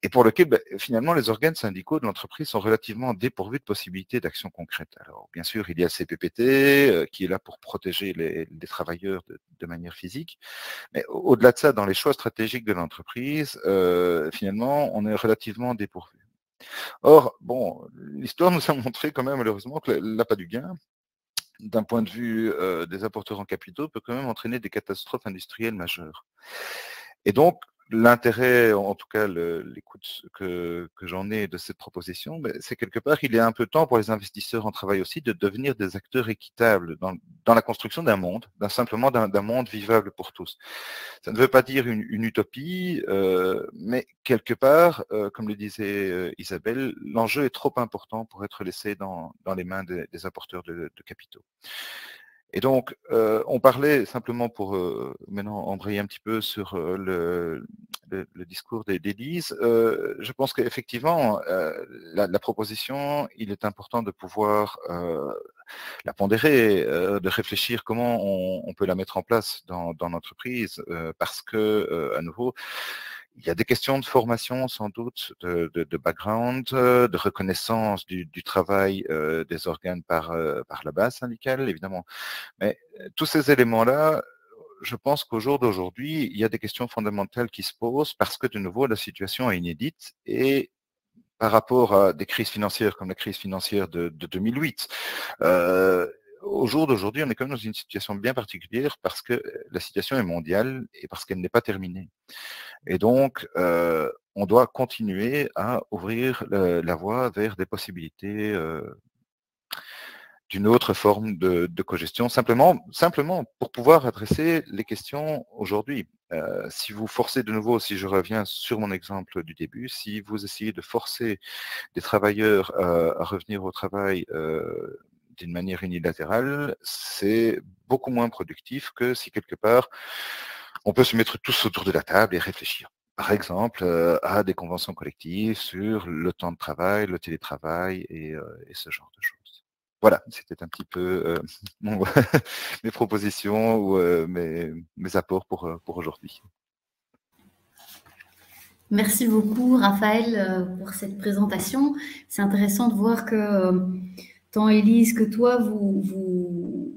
et pour lequel, finalement, les organes syndicaux de l'entreprise sont relativement dépourvus de possibilités d'action concrète. Alors, bien sûr, il y a le CPPT qui est là pour protéger les travailleurs de manière physique, mais au-delà de ça, dans les choix stratégiques de l'entreprise, finalement, on est relativement dépourvu. Or, bon, l'histoire nous a montré quand même, malheureusement, que l'appât du gain, d'un point de vue des apporteurs en capitaux, peut quand même entraîner des catastrophes industrielles majeures. Et donc, l'intérêt, en tout cas l'écoute que j'en ai de cette proposition, c'est quelque part, il est un peu temps pour les investisseurs en travail aussi de devenir des acteurs équitables dans la construction d'un monde, simplement d'un monde vivable pour tous. Ça ne veut pas dire une utopie, mais quelque part, comme le disait Isabelle, l'enjeu est trop important pour être laissé dans les mains des apporteurs de capitaux. Et donc, on parlait simplement pour maintenant embrayer un petit peu sur le discours d'Élise. Je pense qu'effectivement, la proposition, il est important de pouvoir la pondérer, de réfléchir comment on peut la mettre en place dans l'entreprise, parce que, à nouveau, il y a des questions de formation, sans doute, de background, de reconnaissance du travail des organes par la base syndicale, évidemment. Mais tous ces éléments-là, je pense qu'au jour d'aujourd'hui, il y a des questions fondamentales qui se posent parce que, de nouveau, la situation est inédite et par rapport à des crises financières comme la crise financière de 2008, au jour d'aujourd'hui, on est quand même dans une situation bien particulière parce que la situation est mondiale et parce qu'elle n'est pas terminée. Et donc, on doit continuer à ouvrir la voie vers des possibilités d'une autre forme de cogestion, simplement pour pouvoir adresser les questions aujourd'hui. Si vous forcez de nouveau, si je reviens sur mon exemple du début, si vous essayez de forcer des travailleurs à revenir au travail d'une manière unilatérale, c'est beaucoup moins productif que si quelque part on peut se mettre tous autour de la table et réfléchir. Par exemple, à des conventions collectives sur le temps de travail, le télétravail et ce genre de choses. Voilà, c'était un petit peu mes propositions ou mes apports pour aujourd'hui. Merci beaucoup, Raphaël, pour cette présentation. C'est intéressant de voir que tant Élise que toi, vous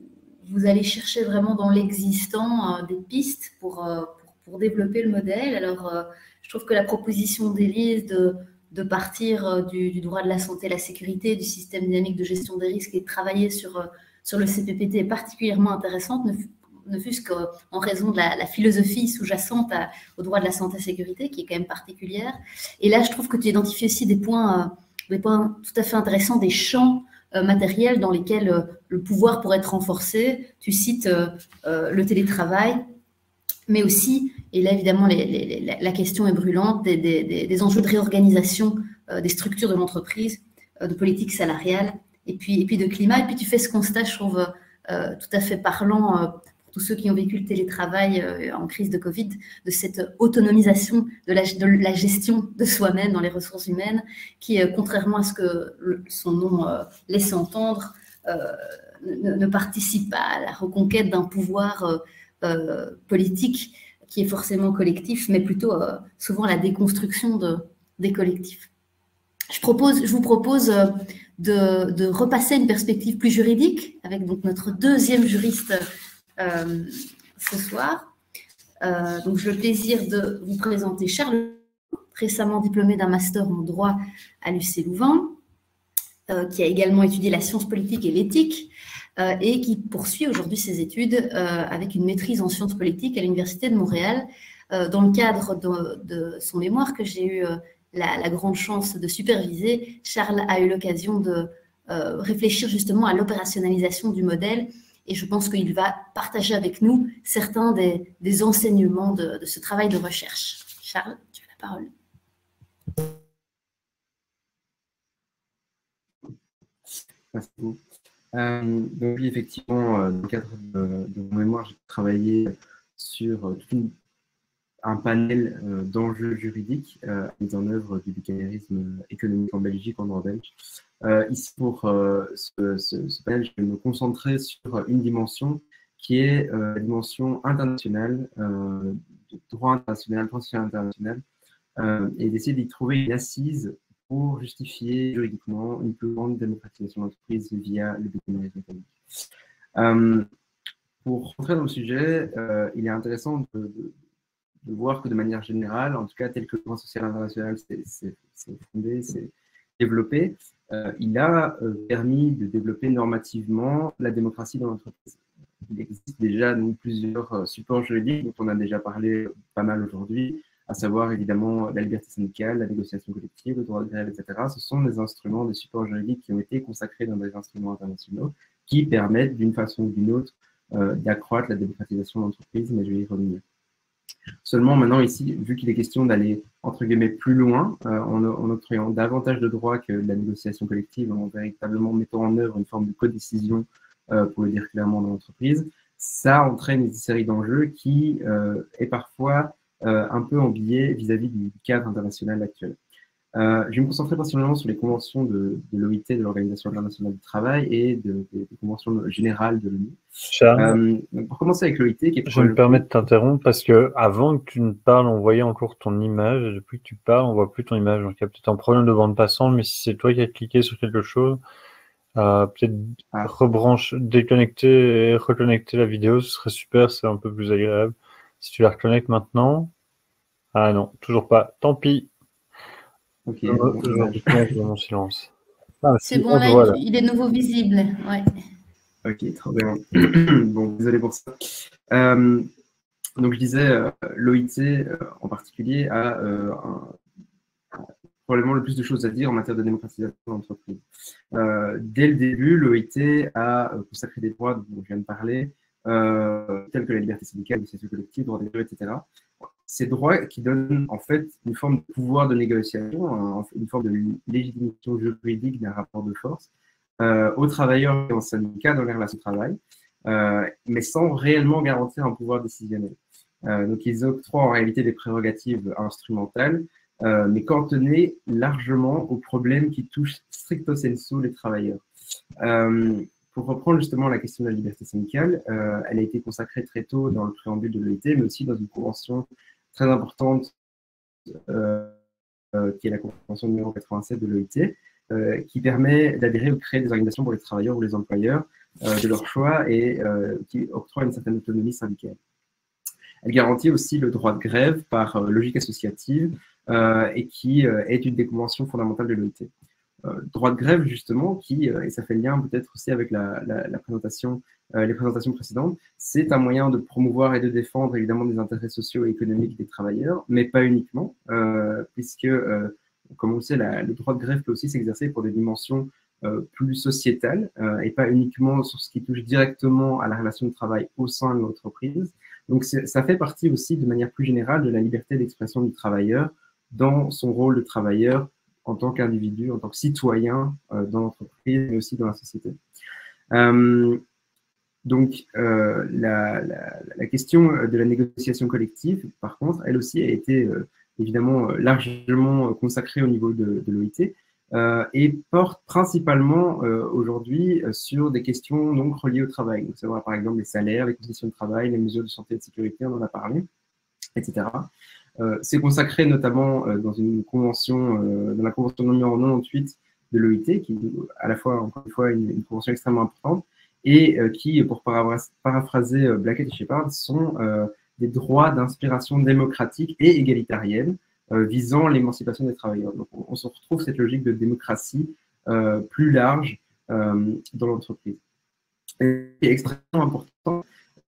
allez chercher vraiment dans l'existant des pistes pour développer le modèle. Alors, je trouve que la proposition d'Élise de partir du droit de la santé et la sécurité, du système dynamique de gestion des risques et de travailler sur le CPPT est particulièrement intéressante, ne fût-ce qu'en raison de la philosophie sous-jacente au droit de la santé et sécurité, qui est quand même particulière. Et là, je trouve que tu identifies aussi des points tout à fait intéressants, des champs matériels dans lesquels le pouvoir pourrait être renforcé. Tu cites le télétravail, mais aussi, et là évidemment la question est brûlante, des enjeux de réorganisation des structures de l'entreprise, de politique salariale, et puis de climat. Et puis tu fais ce constat, je trouve, tout à fait parlant pour tous ceux qui ont vécu le télétravail en crise de Covid, de cette autonomisation de la gestion de soi-même dans les ressources humaines, qui, contrairement à ce que son nom laisse entendre, ne participe pas à la reconquête d'un pouvoir politique qui est forcément collectif, mais plutôt souvent la déconstruction des collectifs. Je vous propose de repasser une perspective plus juridique avec donc notre deuxième juriste ce soir. Donc j'ai le plaisir de vous présenter Charles, récemment diplômé d'un master en droit à l'UC Louvain, qui a également étudié la science politique et l'éthique, et qui poursuit aujourd'hui ses études avec une maîtrise en sciences politiques à l'Université de Montréal. Dans le cadre de son mémoire que j'ai eu la grande chance de superviser, Charles a eu l'occasion de réfléchir justement à l'opérationnalisation du modèle, et je pense qu'il va partager avec nous certains des enseignements de ce travail de recherche. Charles, tu as la parole. Merci beaucoup. Donc oui, effectivement, dans le cadre de mon mémoire, j'ai travaillé sur un panel d'enjeux juridiques mis en œuvre du bicamérisme économique en Belgique, en droit belge. Ici, pour ce panel, je vais me concentrer sur une dimension qui est la dimension internationale, de droit international, transfert international, et d'essayer d'y trouver une assise pour justifier juridiquement une plus grande démocratisation de l'entreprise via le bicamérisme économique. Pour rentrer dans le sujet, il est intéressant de voir que de manière générale, en tout cas tel que le droit social international s'est fondé, s'est développé, il a permis de développer normativement la démocratie dans l'entreprise. Il existe déjà plusieurs supports juridiques dont on a déjà parlé pas mal aujourd'hui, à savoir évidemment la liberté syndicale, la négociation collective, le droit de grève, etc. Ce sont des instruments, des supports juridiques qui ont été consacrés dans des instruments internationaux qui permettent d'une façon ou d'une autre d'accroître la démocratisation de l'entreprise, mais je vais y revenir. Seulement maintenant ici, vu qu'il est question d'aller entre guillemets plus loin, en octroyant davantage de droits que la négociation collective, en véritablement mettant en œuvre une forme de codécision, pour le dire clairement, dans l'entreprise, ça entraîne une série d'enjeux qui est parfois un peu en biais vis-à-vis du cadre international actuel. Je vais me concentrer principalement sur les conventions de l'OIT, de l'Organisation internationale du travail, et des conventions générales de l'ONU. Charles, pour commencer avec l'OIT, qui est je me permets de t'interrompre parce que avant que tu ne parles, on voyait encore ton image, et depuis que tu parles, on voit plus ton image. Donc il y a peut-être un problème de bande passante, mais si c'est toi qui as cliqué sur quelque chose, peut-être déconnecter et reconnecter la vidéo, ce serait super, c'est un peu plus agréable. Si tu la reconnectes maintenant. Ah non, toujours pas. Tant pis. Ok. Je dans mon silence. Ah, c'est bon, là, voilà. Il est de nouveau visible. Ouais. Ok, trop bien. Bon, désolé pour ça. Donc, je disais, l'OIT en particulier a probablement le plus de choses à dire en matière de démocratisation de l'entreprise. Dès le début, l'OIT a consacré des droits dont je viens de parler, tels que la liberté syndicale, la collective, droit des grèves, etc. Ces droits qui donnent en fait une forme de pouvoir de négociation, une forme de légitimation juridique d'un rapport de force aux travailleurs et aux syndicats dans les relations de travail, mais sans réellement garantir un pouvoir décisionnel. Donc ils octroient en réalité des prérogatives instrumentales, mais cantonnées largement aux problèmes qui touchent stricto sensu les travailleurs. Pour reprendre justement la question de la liberté syndicale, elle a été consacrée très tôt dans le préambule de l'OIT, mais aussi dans une convention très importante qui est la convention numéro 87 de l'OIT, qui permet d'adhérer ou de créer des organisations pour les travailleurs ou les employeurs de leur choix et qui octroie une certaine autonomie syndicale. Elle garantit aussi le droit de grève par logique associative et qui est une des conventions fondamentales de l'OIT. Droit de grève, justement, qui, et ça fait le lien peut-être aussi avec les présentations précédentes, c'est un moyen de promouvoir et de défendre évidemment des intérêts sociaux et économiques des travailleurs, mais pas uniquement, puisque, comme on le sait, le droit de grève peut aussi s'exercer pour des dimensions plus sociétale et pas uniquement sur ce qui touche directement à la relation de travail au sein de l'entreprise. Donc, ça fait partie aussi, de manière plus générale, de la liberté d'expression du travailleur dans son rôle de travailleur en tant qu'individu, en tant que citoyen dans l'entreprise, mais aussi dans la société. Donc, la question de la négociation collective, par contre, elle aussi a été évidemment largement consacrée au niveau de l'OIT et porte principalement aujourd'hui sur des questions donc reliées au travail. Donc, savoir par exemple les salaires, les conditions de travail, les mesures de santé et de sécurité, on en a parlé, etc. C'est consacré notamment dans une convention, dans la convention numéro 98 de l'OIT, qui est à la fois, encore une fois, une convention extrêmement importante, et qui, pour paraphraser Blackett et Shepard, sont des droits d'inspiration démocratique et égalitarienne visant l'émancipation des travailleurs. Donc, on se retrouve cette logique de démocratie plus large dans l'entreprise. Et qui est extrêmement important,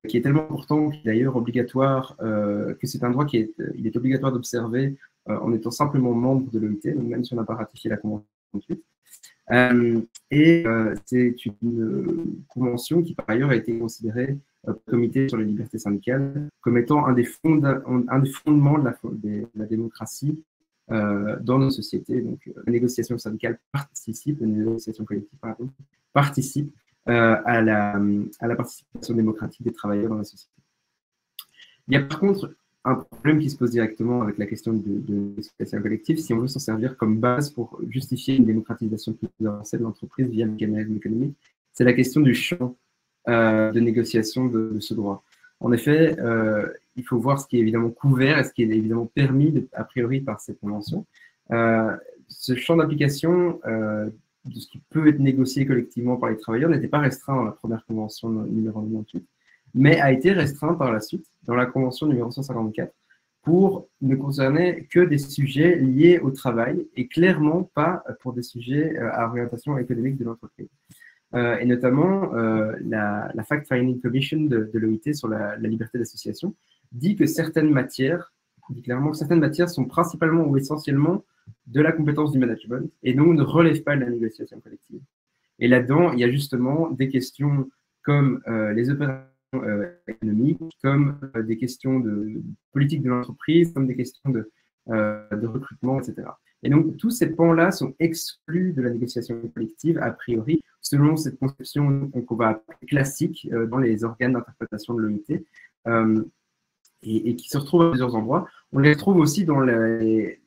qui est tellement important qu'il est d'ailleurs obligatoire, que c'est un droit il est obligatoire d'observer en étant simplement membre de l'OIT, donc même si on n'a pas ratifié la Convention 28. C'est une convention qui, par ailleurs, a été considérée par le Comité sur les libertés syndicales comme étant un des fondements de la démocratie dans nos sociétés. Donc, la négociation syndicale participe, la négociation collective participe à la participation démocratique des travailleurs dans la société. Il y a par contre un problème qui se pose directement avec la question de négociation collective si on veut s'en servir comme base pour justifier une démocratisation plus avancée de l'entreprise via le mécanisme économique, c'est la question du champ de négociation de ce droit. En effet, il faut voir ce qui est évidemment couvert et ce qui est évidemment permis a priori par cette convention. Ce champ d'application de ce qui peut être négocié collectivement par les travailleurs n'était pas restreint dans la première convention numéro 98, mais a été restreint par la suite dans la convention numéro 154 pour ne concerner que des sujets liés au travail et clairement pas pour des sujets à orientation économique de l'entreprise. Et notamment, la Fact-Finding Commission de l'OIT sur la liberté d'association dit que dit clairement que certaines matières sont principalement ou essentiellement de la compétence du management et donc ne relèvent pas de la négociation collective. Et là-dedans, il y a justement des questions comme les opérations économiques, comme des questions de politique de l'entreprise, comme des questions de recrutement, etc. Et donc, tous ces pans-là sont exclus de la négociation collective, a priori, selon cette conception qu'on va appeler classique dans les organes d'interprétation de l'OIT, et qui se retrouvent à plusieurs endroits. On les retrouve aussi dans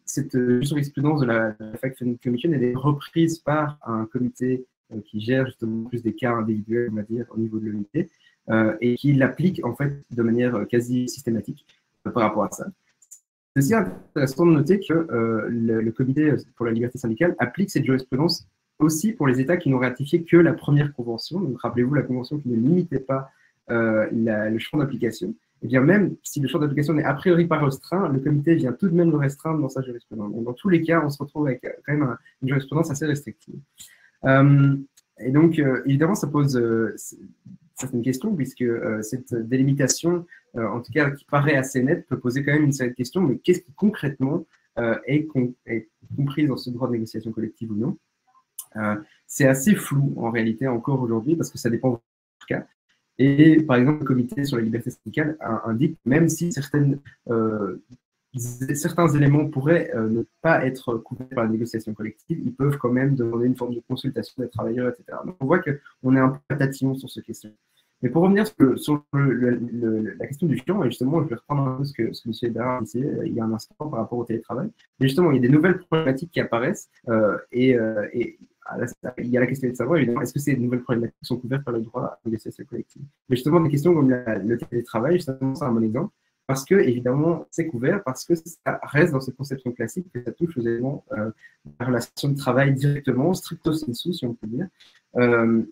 cette jurisprudence de la Fact-Finding Commission, elle est reprise par un comité qui gère justement plus des cas individuels, on va dire, au niveau de l'OIT, et qui l'applique en fait de manière quasi systématique par rapport à ça. C'est aussi intéressant de noter que le Comité pour la liberté syndicale applique cette jurisprudence aussi pour les États qui n'ont ratifié que la première convention. Donc, rappelez-vous, la convention qui ne limitait pas le champ d'application. Et bien, même si le champ d'application n'est a priori pas restreint, le comité vient tout de même le restreindre dans sa jurisprudence. Donc, dans tous les cas, on se retrouve avec quand même une jurisprudence assez restrictive. Et donc, évidemment, ça pose certaines questions, puisque cette délimitation, en tout cas qui paraît assez nette, peut poser quand même une série de questions, mais qu'est-ce qui concrètement est compris dans ce droit de négociation collective ou non? C'est assez flou en réalité encore aujourd'hui, parce que ça dépend du cas. Et par exemple, le comité sur la liberté syndicale indique, même si certains éléments pourraient ne pas être couverts par la négociation collective, ils peuvent quand même demander une forme de consultation des travailleurs, etc. Donc on voit qu'on est un peu à tatillon sur cette question. Mais pour revenir sur la question du champ, et justement, je vais reprendre un peu ce que M. Eberhard disait il y a un instant par rapport au télétravail. Mais justement, il y a des nouvelles problématiques qui apparaissent et il y a la question de savoir, évidemment, est-ce que ces nouvelles problématiques sont couvertes par le droit à la négociation collective? Mais justement, des questions comme le télétravail, justement, c'est un bon exemple, parce que, évidemment, c'est couvert, parce que ça reste dans cette conception classique que ça touche aux éléments de la relation de travail directement, stricto sensu, si on peut dire,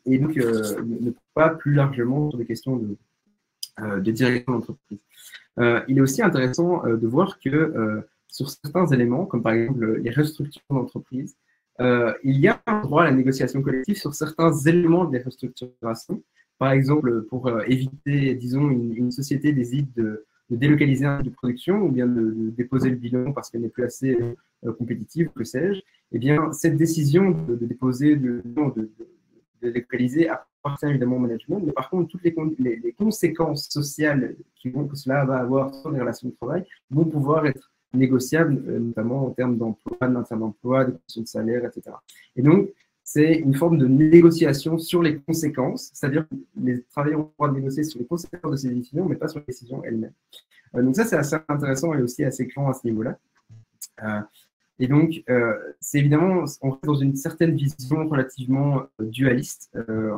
et donc ne pas plus largement sur des questions de direction d'entreprise. Il est aussi intéressant de voir que sur certains éléments, comme par exemple les restructurations d'entreprise, il y a un droit à la négociation collective sur certains éléments des restructurations. Par exemple, pour éviter, disons, une société décide de délocaliser un site de production ou bien de déposer le bilan parce qu'elle n'est plus assez compétitive, que sais-je, eh bien, cette décision de déposer, de localiser appartient évidemment au management, mais par contre, toutes les conséquences sociales que cela va avoir sur les relations de travail vont pouvoir être négociables, notamment en termes d'emploi, de maintien d'emploi, de questions de salaire, etc. Et donc, c'est une forme de négociation sur les conséquences, c'est-à-dire que les travailleurs ont le droit de négocier sur les conséquences de ces décisions, mais pas sur les décisions elles-mêmes. Donc ça, c'est assez intéressant et aussi assez clair à ce niveau-là. Et donc, c'est évidemment, on reste dans une certaine vision relativement dualiste,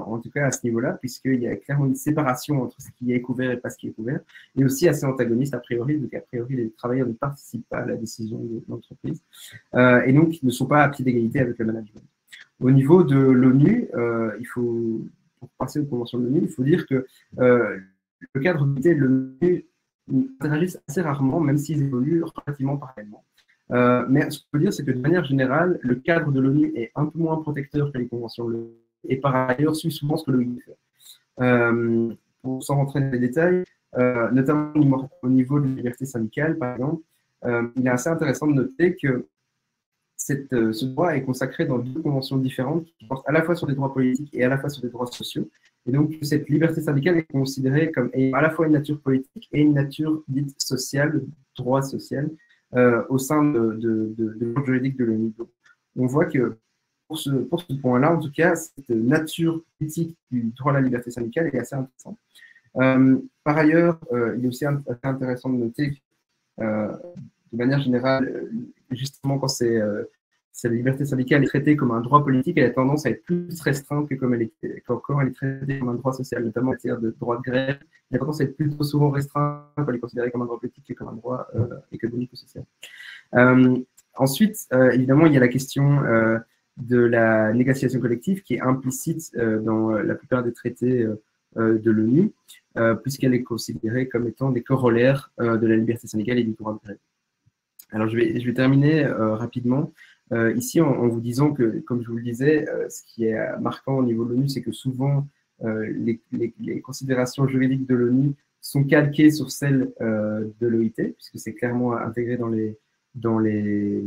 en tout cas à ce niveau-là, puisqu'il y a clairement une séparation entre ce qui est couvert et pas ce qui est couvert, et aussi assez antagoniste a priori, donc a priori les travailleurs ne participent pas à la décision de l'entreprise, et donc ne sont pas à pied d'égalité avec le management. Au niveau de l'ONU, pour passer aux conventions de l'ONU, il faut dire que le cadre de l'ONU interagissent assez rarement, même s'ils évoluent relativement parallèlement. Mais ce qu'on peut dire, c'est que de manière générale, le cadre de l'ONU est un peu moins protecteur que les conventions de l'ONU et par ailleurs suit souvent ce que l'ONU fait. Sans rentrer dans les détails, notamment au niveau de la liberté syndicale, par exemple, il est assez intéressant de noter que ce droit est consacré dans deux conventions différentes qui portent à la fois sur des droits politiques et à la fois sur des droits sociaux. Et donc, cette liberté syndicale est considérée comme ayant à la fois une nature politique et une nature dite sociale, droit social, au sein de l'ordre juridique de l'ONU. On voit que pour ce point-là, en tout cas, cette nature politique du droit à la liberté syndicale est assez intéressante. Par ailleurs, il est aussi assez intéressant de noter que, de manière générale, justement, quand la liberté syndicale est traitée comme un droit politique, elle a tendance à être plus restreinte que quand elle est traitée comme un droit social, notamment en matière de droit de grève. Elle a tendance à être plutôt souvent restreinte quand elle est considérée comme un droit politique que comme un droit économique ou social. Ensuite, évidemment, il y a la question de la négociation collective qui est implicite dans la plupart des traités de l'ONU, puisqu'elle est considérée comme étant des corollaires de la liberté syndicale et du droit de grève. Alors, je vais terminer rapidement ici en vous disant que, comme je vous le disais, ce qui est marquant au niveau de l'ONU, c'est que souvent, les considérations juridiques de l'ONU sont calquées sur celles de l'OIT, puisque c'est clairement intégré dans les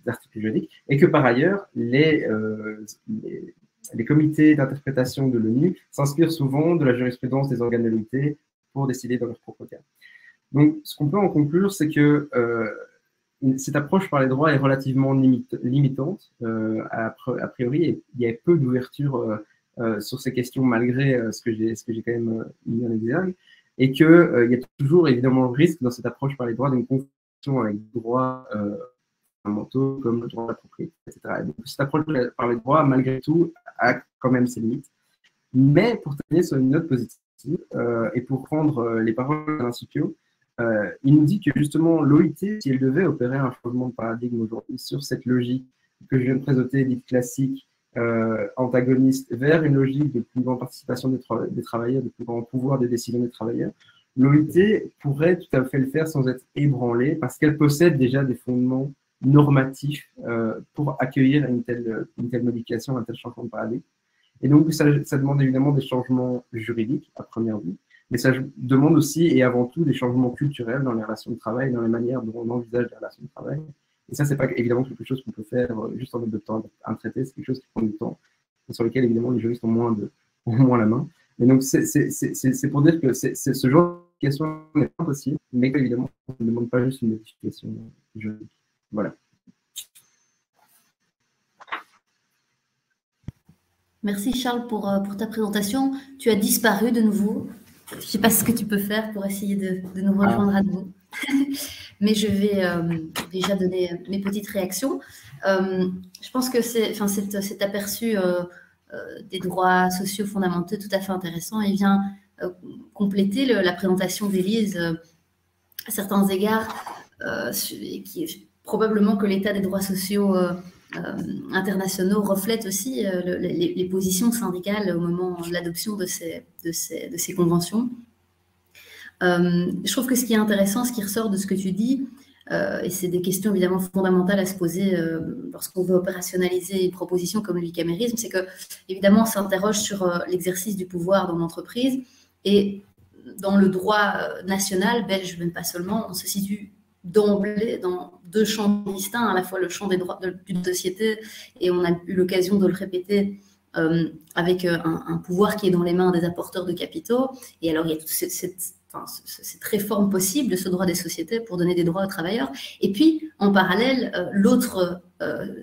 articles juridiques, et que par ailleurs, les comités d'interprétation de l'ONU s'inspirent souvent de la jurisprudence des organes de l'OIT pour décider dans leur propre cas. Donc, ce qu'on peut en conclure, c'est que cette approche par les droits est relativement limitante, a priori, et il y a peu d'ouverture sur ces questions malgré ce que j'ai quand même mis en exergue, et qu'il y a toujours évidemment le risque dans cette approche par les droits d'une confusion avec des droits fondamentaux comme le droit de la propriété, etc. Et donc, cette approche par les droits, malgré tout, a quand même ses limites. Mais pour terminer sur une note positive, et pour prendre les paroles d'Alain Sipio, il nous dit que justement l'OIT, si elle devait opérer un changement de paradigme aujourd'hui sur cette logique que je viens de présenter, dite classique, antagoniste, vers une logique de plus grande participation des travailleurs, de plus grand pouvoir de décision des travailleurs, l'OIT pourrait tout à fait le faire sans être ébranlée parce qu'elle possède déjà des fondements normatifs pour accueillir une telle modification, un tel changement de paradigme. Et donc, ça demande évidemment des changements juridiques à première vue, mais ça demande aussi et avant tout des changements culturels dans les relations de travail, dans les manières dont on envisage les relations de travail. Et ça, c'est pas évidemment quelque chose qu'on peut faire juste en adoptant un traité, c'est quelque chose qui prend du temps et sur lequel évidemment les juristes ont moins la main. Et donc, c'est pour dire que ce genre de modification n'est pas possible, mais qu'évidemment, on ne demande pas juste une modification juridique. Voilà. Merci Charles pour ta présentation. Tu as disparu de nouveau. Je ne sais pas ce que tu peux faire pour essayer de nous rejoindre à nouveau. Mais je vais déjà donner mes petites réactions. Je pense que cet aperçu des droits sociaux fondamentaux est tout à fait intéressant. Il vient compléter la présentation d'Élise à certains égards, qui est probablement que l'état des droits sociaux internationaux reflètent aussi les positions syndicales au moment de l'adoption de ces conventions. Je trouve que ce qui est intéressant, ce qui ressort de ce que tu dis, et c'est des questions évidemment fondamentales à se poser lorsqu'on veut opérationnaliser une proposition comme le bicamérisme, c'est que évidemment on s'interroge sur l'exercice du pouvoir dans l'entreprise et dans le droit national, belge, même pas seulement, on se situe d'emblée dans deux champs distincts, à la fois le champ des droits d'une société, et on a eu l'occasion de le répéter avec un pouvoir qui est dans les mains des apporteurs de capitaux. Et alors, il y a toute cette réforme possible de ce droit des sociétés pour donner des droits aux travailleurs. Et puis, en parallèle, l'autre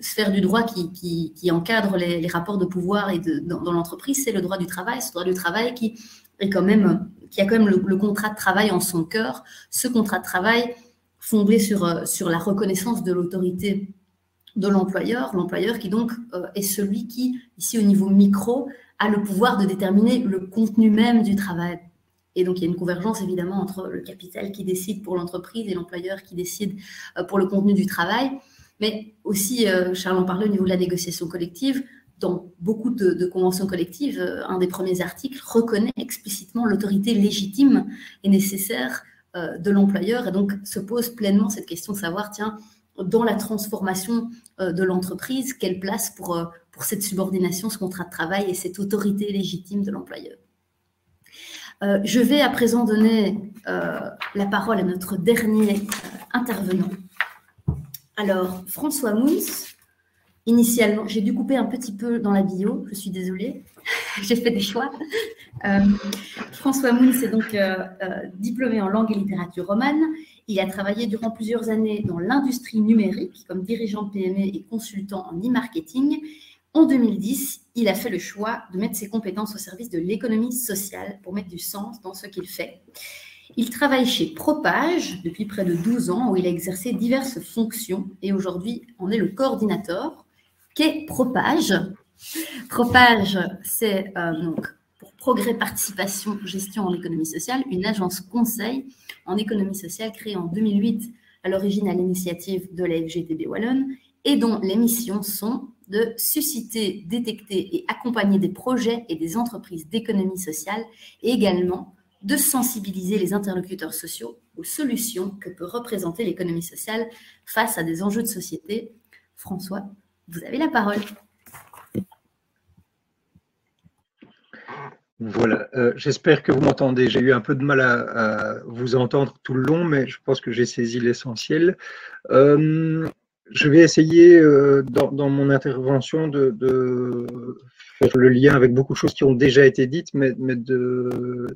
sphère du droit qui encadre les rapports de pouvoir et dans l'entreprise, c'est le droit du travail. Ce droit du travail qui a quand même le contrat de travail en son cœur. Ce contrat de travail fondé sur la reconnaissance de l'autorité de l'employeur qui donc est celui qui, ici au niveau micro, a le pouvoir de déterminer le contenu même du travail. Et donc, il y a une convergence évidemment entre le capital qui décide pour l'entreprise et l'employeur qui décide pour le contenu du travail. Mais aussi, Charles en parlait au niveau de la négociation collective, dans beaucoup de conventions collectives, un des premiers articles reconnaît explicitement l'autorité légitime et nécessaire de l'employeur. Et donc, se pose pleinement cette question de savoir, tiens, dans la transformation de l'entreprise, quelle place pour cette subordination, ce contrat de travail et cette autorité légitime de l'employeur. Je vais à présent donner la parole à notre dernier intervenant. Alors, François Mouns, initialement, j'ai dû couper un petit peu dans la bio, je suis désolée, j'ai fait des choix. François Mouns est donc diplômé en langue et littérature romane. Il a travaillé durant plusieurs années dans l'industrie numérique comme dirigeant de PME et consultant en e-marketing. En 2010, il a fait le choix de mettre ses compétences au service de l'économie sociale pour mettre du sens dans ce qu'il fait. Il travaille chez Propage depuis près de 12 ans où il a exercé diverses fonctions et aujourd'hui en est le coordinateur qu'est Propage. Propage, c'est donc pour Progrès Participation Gestion en économie sociale, une agence conseil en économie sociale créée en 2008 à l'origine à l'initiative de la FGTB Wallonne et dont les missions sont de susciter, détecter et accompagner des projets et des entreprises d'économie sociale et également de sensibiliser les interlocuteurs sociaux aux solutions que peut représenter l'économie sociale face à des enjeux de société. François, vous avez la parole. Voilà, j'espère que vous m'entendez. J'ai eu un peu de mal à vous entendre tout le long, mais je pense que j'ai saisi l'essentiel. Je vais essayer dans mon intervention de faire le lien avec beaucoup de choses qui ont déjà été dites, mais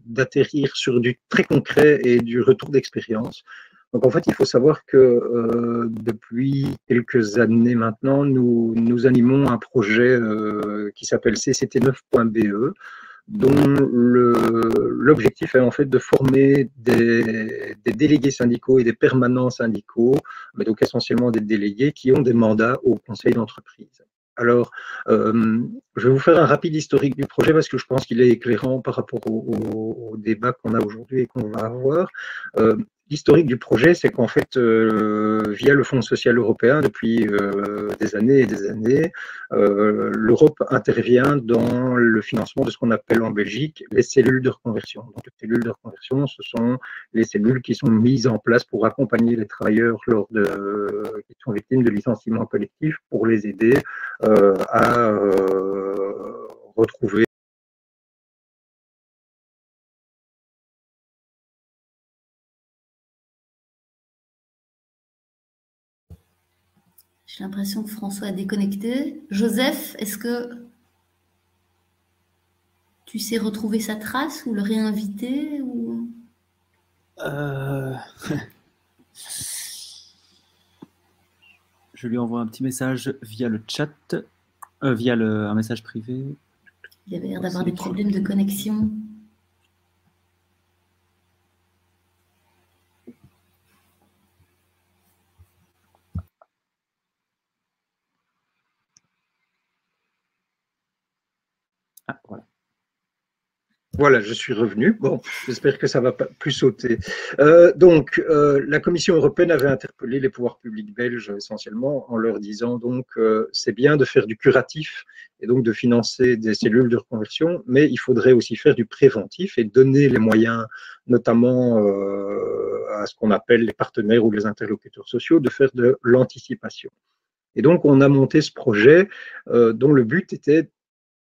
d'atterrir sur du très concret et du retour d'expérience. Donc en fait, il faut savoir que depuis quelques années maintenant, nous animons un projet qui s'appelle CCT9.be, dont l'objectif est en fait de former des délégués syndicaux et des permanents syndicaux, mais donc essentiellement des délégués qui ont des mandats au conseil d'entreprise. Alors, je vais vous faire un rapide historique du projet parce que je pense qu'il est éclairant par rapport au débat qu'on a aujourd'hui et qu'on va avoir. L'historique du projet, c'est qu'en fait, via le Fonds social européen, depuis des années et des années, l'Europe intervient dans le financement de ce qu'on appelle en Belgique les cellules de reconversion. Donc, les cellules de reconversion, ce sont les cellules qui sont mises en place pour accompagner les travailleurs qui sont victimes de licenciements collectifs pour les aider à retrouver J'ai l'impression que François a déconnecté. Joseph, est-ce que tu sais retrouver sa trace ou le réinviter ou... Je lui envoie un petit message via le chat, via un message privé. Il avait l'air d'avoir des problèmes de connexion. Ah, voilà. Voilà, je suis revenu. Bon, j'espère que ça ne va pas plus sauter. Donc, la Commission européenne avait interpellé les pouvoirs publics belges essentiellement en leur disant donc c'est bien de faire du curatif et donc de financer des cellules de reconversion, mais il faudrait aussi faire du préventif et donner les moyens, notamment à ce qu'on appelle les partenaires ou les interlocuteurs sociaux, de faire de l'anticipation. Et donc, on a monté ce projet dont le but était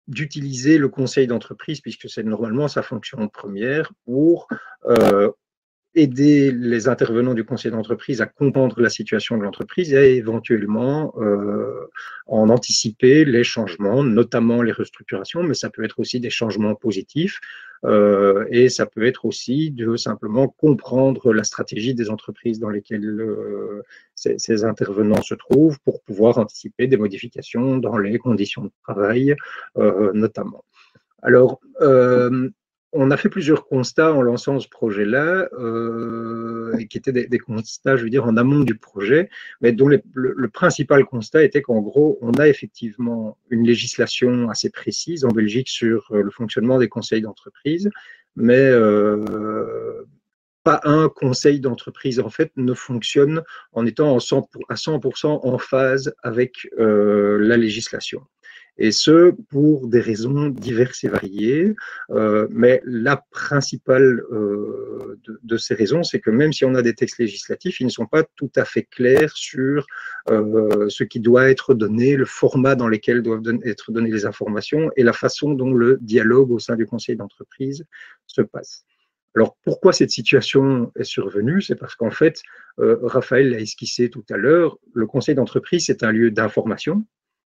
d'utiliser le conseil d'entreprise, puisque c'est normalement sa fonction première, pour aider les intervenants du conseil d'entreprise à comprendre la situation de l'entreprise et à éventuellement en anticiper les changements, notamment les restructurations, mais ça peut être aussi des changements positifs et ça peut être aussi de simplement comprendre la stratégie des entreprises dans lesquelles ces intervenants se trouvent pour pouvoir anticiper des modifications dans les conditions de travail notamment. Alors, on a fait plusieurs constats en lançant ce projet-là, qui étaient des constats, je veux dire, en amont du projet, mais dont le principal constat était qu'en gros, on a effectivement une législation assez précise en Belgique sur le fonctionnement des conseils d'entreprise, mais pas un conseil d'entreprise, en fait, ne fonctionne en étant à 100% en phase avec la législation. Et ce, pour des raisons diverses et variées. Mais la principale de ces raisons, c'est que même si on a des textes législatifs, ils ne sont pas tout à fait clairs sur ce qui doit être donné, le format dans lequel doivent être données les informations et la façon dont le dialogue au sein du conseil d'entreprise se passe. Alors, pourquoi cette situation est survenue? C'est parce qu'en fait, Raphaël l'a esquissé tout à l'heure, le conseil d'entreprise, c'est un lieu d'information,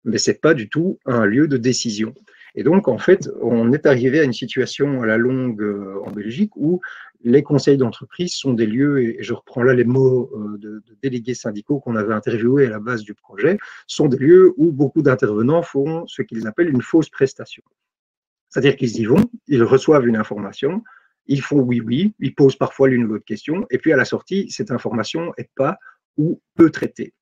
mais ce n'est pas du tout un lieu de décision. Et donc, en fait, on est arrivé à une situation à la longue en Belgique où les conseils d'entreprise sont des lieux, et je reprends là les mots de délégués syndicaux qu'on avait interviewés à la base du projet, sont des lieux où beaucoup d'intervenants font ce qu'ils appellent une fausse prestation. C'est-à-dire qu'ils y vont, ils reçoivent une information, ils font oui, ils posent parfois l'une ou l'autre question, et puis à la sortie, cette information n'est pas ou peu traitée.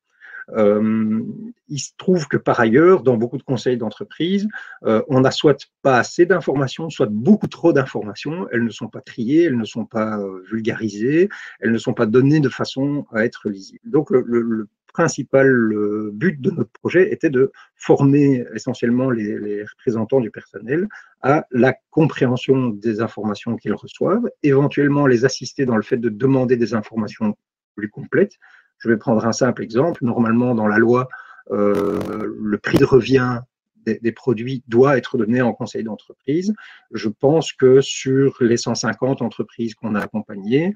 Il se trouve que par ailleurs, dans beaucoup de conseils d'entreprise, on n'a soit pas assez d'informations, soit beaucoup trop d'informations. Elles ne sont pas triées, elles ne sont pas vulgarisées, elles ne sont pas données de façon à être lisibles. Donc, le principal but de notre projet était de former essentiellement les représentants du personnel à la compréhension des informations qu'ils reçoivent, éventuellement les assister dans le fait de demander des informations plus complètes. Je vais prendre un simple exemple. Normalement, dans la loi, le prix de revient des produits doit être donné en conseil d'entreprise. Je pense que sur les 150 entreprises qu'on a accompagnées,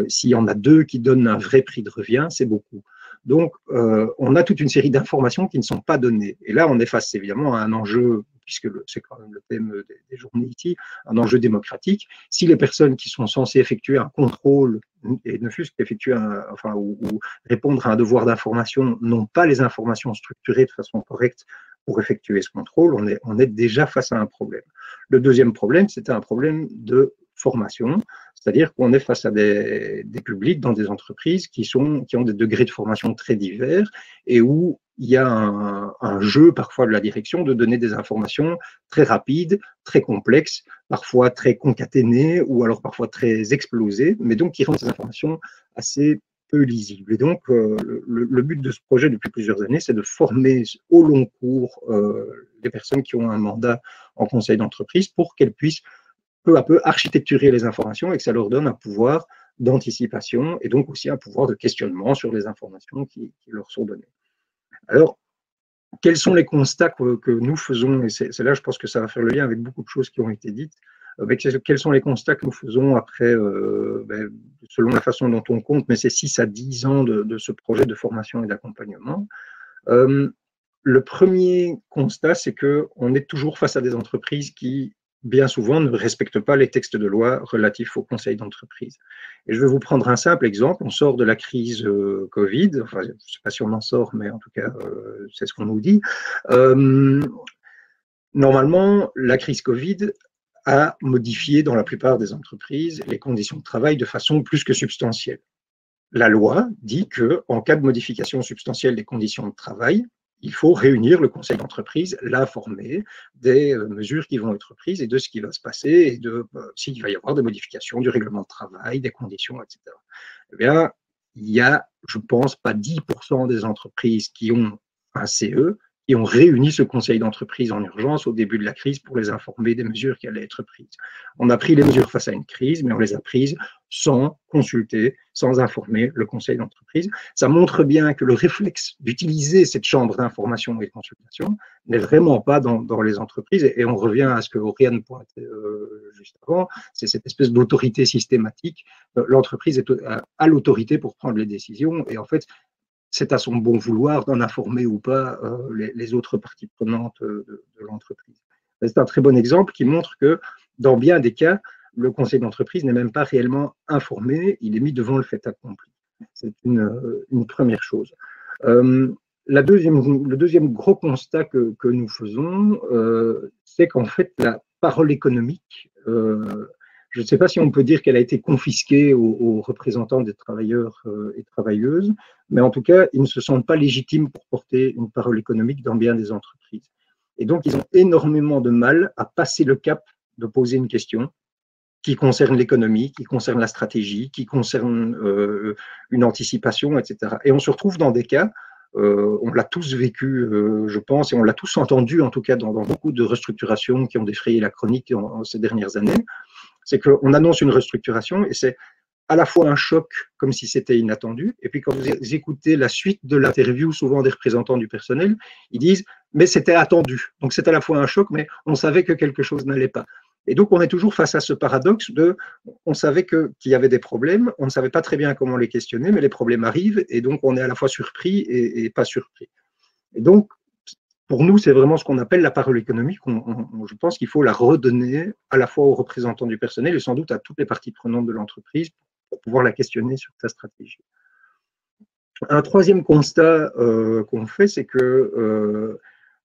s'il y en a 2 qui donnent un vrai prix de revient, c'est beaucoup. Donc, on a toute une série d'informations qui ne sont pas données. Et là, on est face évidemment à un enjeu, puisque c'est quand même le thème des journées ici, un enjeu démocratique. Si les personnes qui sont censées effectuer un contrôle et ne fût-ce qu'effectuer ou répondre à un devoir d'information n'ont pas les informations structurées de façon correcte pour effectuer ce contrôle, on est déjà face à un problème. Le deuxième problème, c'était un problème de formation, c'est-à-dire qu'on est face à des publics dans des entreprises qui ont des degrés de formation très divers et où il y a un jeu parfois de la direction de donner des informations très rapides, très complexes, parfois très concaténées ou alors parfois très explosées, mais donc qui rendent ces informations assez peu lisibles. Et donc, le but de ce projet depuis plusieurs années, c'est de former au long cours les personnes qui ont un mandat en conseil d'entreprise pour qu'elles puissent peu à peu architecturer les informations et que ça leur donne un pouvoir d'anticipation et donc aussi un pouvoir de questionnement sur les informations qui leur sont données. Alors, quels sont les constats que nous faisons? Et c'est là, je pense que ça va faire le lien avec beaucoup de choses qui ont été dites. Quels sont les constats que nous faisons après, selon la façon dont on compte, mais c'est 6 à 10 ans de ce projet de formation et d'accompagnement. Le premier constat, c'est qu'on est toujours face à des entreprises qui, bien souvent, ne respectent pas les textes de loi relatifs au conseil d'entreprise. Et je vais vous prendre un simple exemple. On sort de la crise Covid, enfin, je ne sais pas si on en sort, mais en tout cas, c'est ce qu'on nous dit. Normalement, la crise Covid a modifié dans la plupart des entreprises les conditions de travail de façon plus que substantielle. La loi dit qu'en cas de modification substantielle des conditions de travail, il faut réunir le conseil d'entreprise, l'informer des mesures qui vont être prises et de ce qui va se passer et de s'il va y avoir des modifications du règlement de travail, des conditions, etc. Eh bien, il y a, je pense, pas 10% des entreprises qui ont un CE qui ont réuni ce conseil d'entreprise en urgence au début de la crise pour les informer des mesures qui allaient être prises. On a pris les mesures face à une crise, mais on les a prises sans consulter, sans informer le conseil d'entreprise. Ça montre bien que le réflexe d'utiliser cette chambre d'information et de consultation n'est vraiment pas dans les entreprises. Et on revient à ce que Oriane pointait juste avant, c'est cette espèce d'autorité systématique. L'entreprise a l'autorité pour prendre les décisions et en fait, c'est à son bon vouloir d'en informer ou pas les autres parties prenantes de l'entreprise. C'est un très bon exemple qui montre que dans bien des cas, le conseil d'entreprise n'est même pas réellement informé, il est mis devant le fait accompli. C'est une première chose. Le deuxième gros constat que nous faisons, c'est qu'en fait, la parole économique, je ne sais pas si on peut dire qu'elle a été confisquée aux représentants des travailleurs et travailleuses, mais en tout cas, ils ne se sentent pas légitimes pour porter une parole économique dans bien des entreprises. Et donc, ils ont énormément de mal à passer le cap de poser une question qui concerne l'économie, qui concerne la stratégie, qui concerne une anticipation, etc. Et on se retrouve dans des cas, on l'a tous vécu, je pense, et on l'a tous entendu, en tout cas dans beaucoup de restructurations qui ont défrayé la chronique ces dernières années, c'est qu'on annonce une restructuration et c'est à la fois un choc, comme si c'était inattendu, et puis quand vous écoutez la suite de l'interview, souvent des représentants du personnel, ils disent « mais c'était attendu ». Donc c'est à la fois un choc, mais on savait que quelque chose n'allait pas. Et donc on est toujours face à ce paradoxe de « on savait qu'il y avait des problèmes, on ne savait pas très bien comment les questionner, mais les problèmes arrivent, et donc on est à la fois surpris et pas surpris ». Et donc, pour nous, c'est vraiment ce qu'on appelle la parole économique. Je pense qu'il faut la redonner à la fois aux représentants du personnel et sans doute à toutes les parties prenantes de l'entreprise pour pouvoir la questionner sur sa stratégie. Un troisième constat qu'on fait, c'est que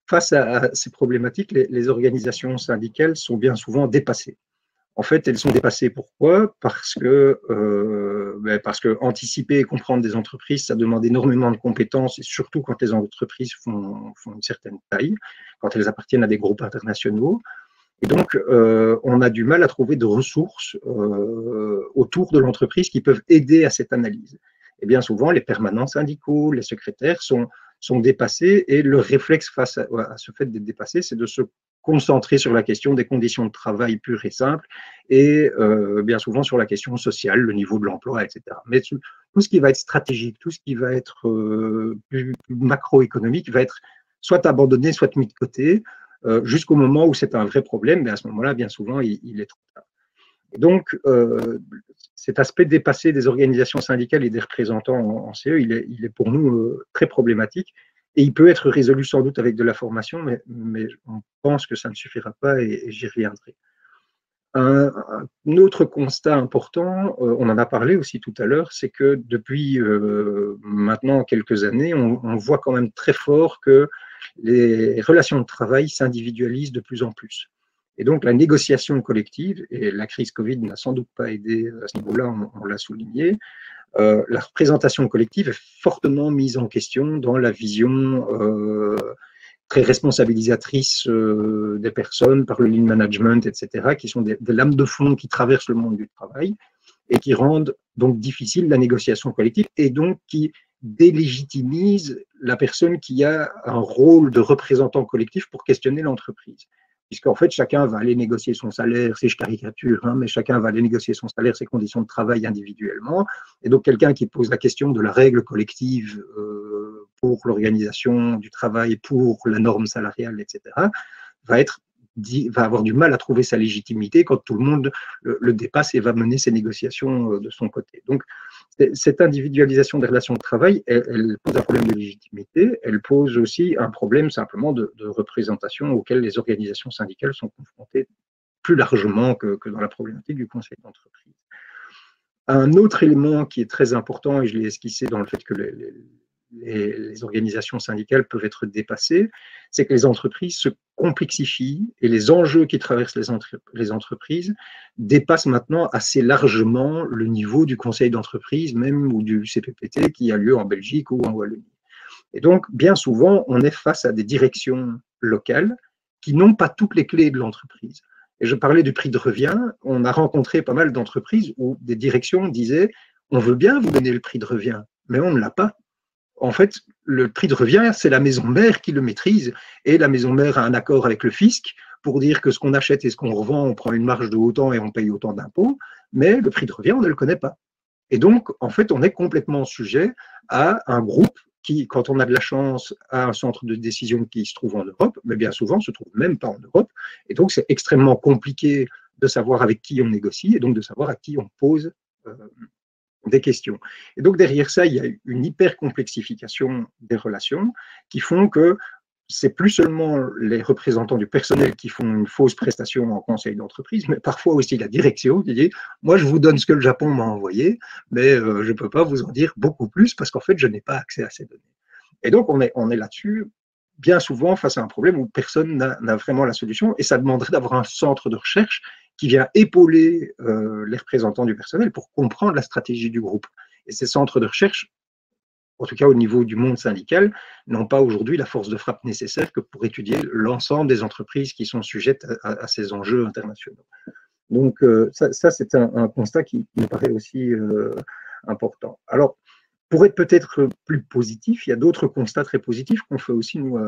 face à ces problématiques, les organisations syndicales sont bien souvent dépassées. En fait, elles sont dépassées. Pourquoi ? Parce que anticiper et comprendre des entreprises, ça demande énormément de compétences, et surtout quand les entreprises font une certaine taille, quand elles appartiennent à des groupes internationaux. Et donc, on a du mal à trouver de ressources autour de l'entreprise qui peuvent aider à cette analyse. Et bien souvent, les permanents syndicaux, les secrétaires sont dépassés, et le réflexe face à ce fait d'être dépassé, c'est de se concentrer sur la question des conditions de travail pures et simples, et bien souvent sur la question sociale, le niveau de l'emploi, etc. Mais tout ce qui va être stratégique, tout ce qui va être plus macroéconomique va être soit abandonné, soit mis de côté, jusqu'au moment où c'est un vrai problème, mais à ce moment-là, bien souvent, il est trop tard. Et donc, cet aspect dépassé des organisations syndicales et des représentants en CE, il est pour nous très problématique. Et il peut être résolu sans doute avec de la formation, mais on pense que ça ne suffira pas et j'y reviendrai. Un autre constat important, on en a parlé aussi tout à l'heure, c'est que depuis maintenant quelques années, on voit quand même très fort que les relations de travail s'individualisent de plus en plus. Et donc la négociation collective, et la crise Covid n'a sans doute pas aidé à ce niveau-là, on l'a souligné, la représentation collective est fortement mise en question dans la vision très responsabilisatrice des personnes par le lean management, etc., qui sont des lames de fond qui traversent le monde du travail et qui rendent donc difficile la négociation collective et donc qui délégitimisent la personne qui a un rôle de représentant collectif pour questionner l'entreprise. Puisqu'en fait, chacun va aller négocier son salaire, c'est je caricature, hein, mais chacun va aller négocier son salaire, ses conditions de travail individuellement. Et donc, quelqu'un qui pose la question de la règle collective pour l'organisation du travail, pour la norme salariale, etc., va avoir du mal à trouver sa légitimité quand tout le monde le dépasse et va mener ses négociations de son côté. Donc, cette individualisation des relations de travail, elle pose un problème de légitimité, elle pose aussi un problème simplement de représentation auquel les organisations syndicales sont confrontées plus largement que dans la problématique du conseil d'entreprise. Un autre élément qui est très important, et je l'ai esquissé dans le fait que les organisations syndicales peuvent être dépassées, c'est que les entreprises se complexifient et les enjeux qui traversent les entreprises dépassent maintenant assez largement le niveau du conseil d'entreprise, même ou du CPPT qui a lieu en Belgique ou en Wallonie. Et donc, bien souvent, on est face à des directions locales qui n'ont pas toutes les clés de l'entreprise. Et je parlais du prix de revient, on a rencontré pas mal d'entreprises où des directions disaient « on veut bien vous donner le prix de revient, mais on ne l'a pas ». en fait, le prix de revient, c'est la maison mère qui le maîtrise, et la maison mère a un accord avec le fisc pour dire que ce qu'on achète et ce qu'on revend, on prend une marge de autant et on paye autant d'impôts, mais le prix de revient, on ne le connaît pas. Et donc, en fait, on est complètement sujet à un groupe qui, quand on a de la chance, a un centre de décision qui se trouve en Europe, mais bien souvent ne se trouve même pas en Europe. Et donc, c'est extrêmement compliqué de savoir avec qui on négocie et donc de savoir à qui on pose des questions. Et donc, derrière ça, il y a une hyper complexification des relations qui font que c'est plus seulement les représentants du personnel qui font une fausse prestation en conseil d'entreprise, mais parfois aussi la direction qui dit « Moi, je vous donne ce que le Japon m'a envoyé, mais je ne peux pas vous en dire beaucoup plus parce qu'en fait, je n'ai pas accès à ces données. » Et donc, on est là-dessus bien souvent face à un problème où personne n'a vraiment la solution et ça demanderait d'avoir un centre de recherche qui vient épauler les représentants du personnel pour comprendre la stratégie du groupe. Et ces centres de recherche, en tout cas au niveau du monde syndical, n'ont pas aujourd'hui la force de frappe nécessaire que pour étudier l'ensemble des entreprises qui sont sujettes à ces enjeux internationaux. Donc ça c'est un constat qui me paraît aussi important. Alors, pour être peut-être plus positif, il y a d'autres constats très positifs qu'on fait aussi, nous,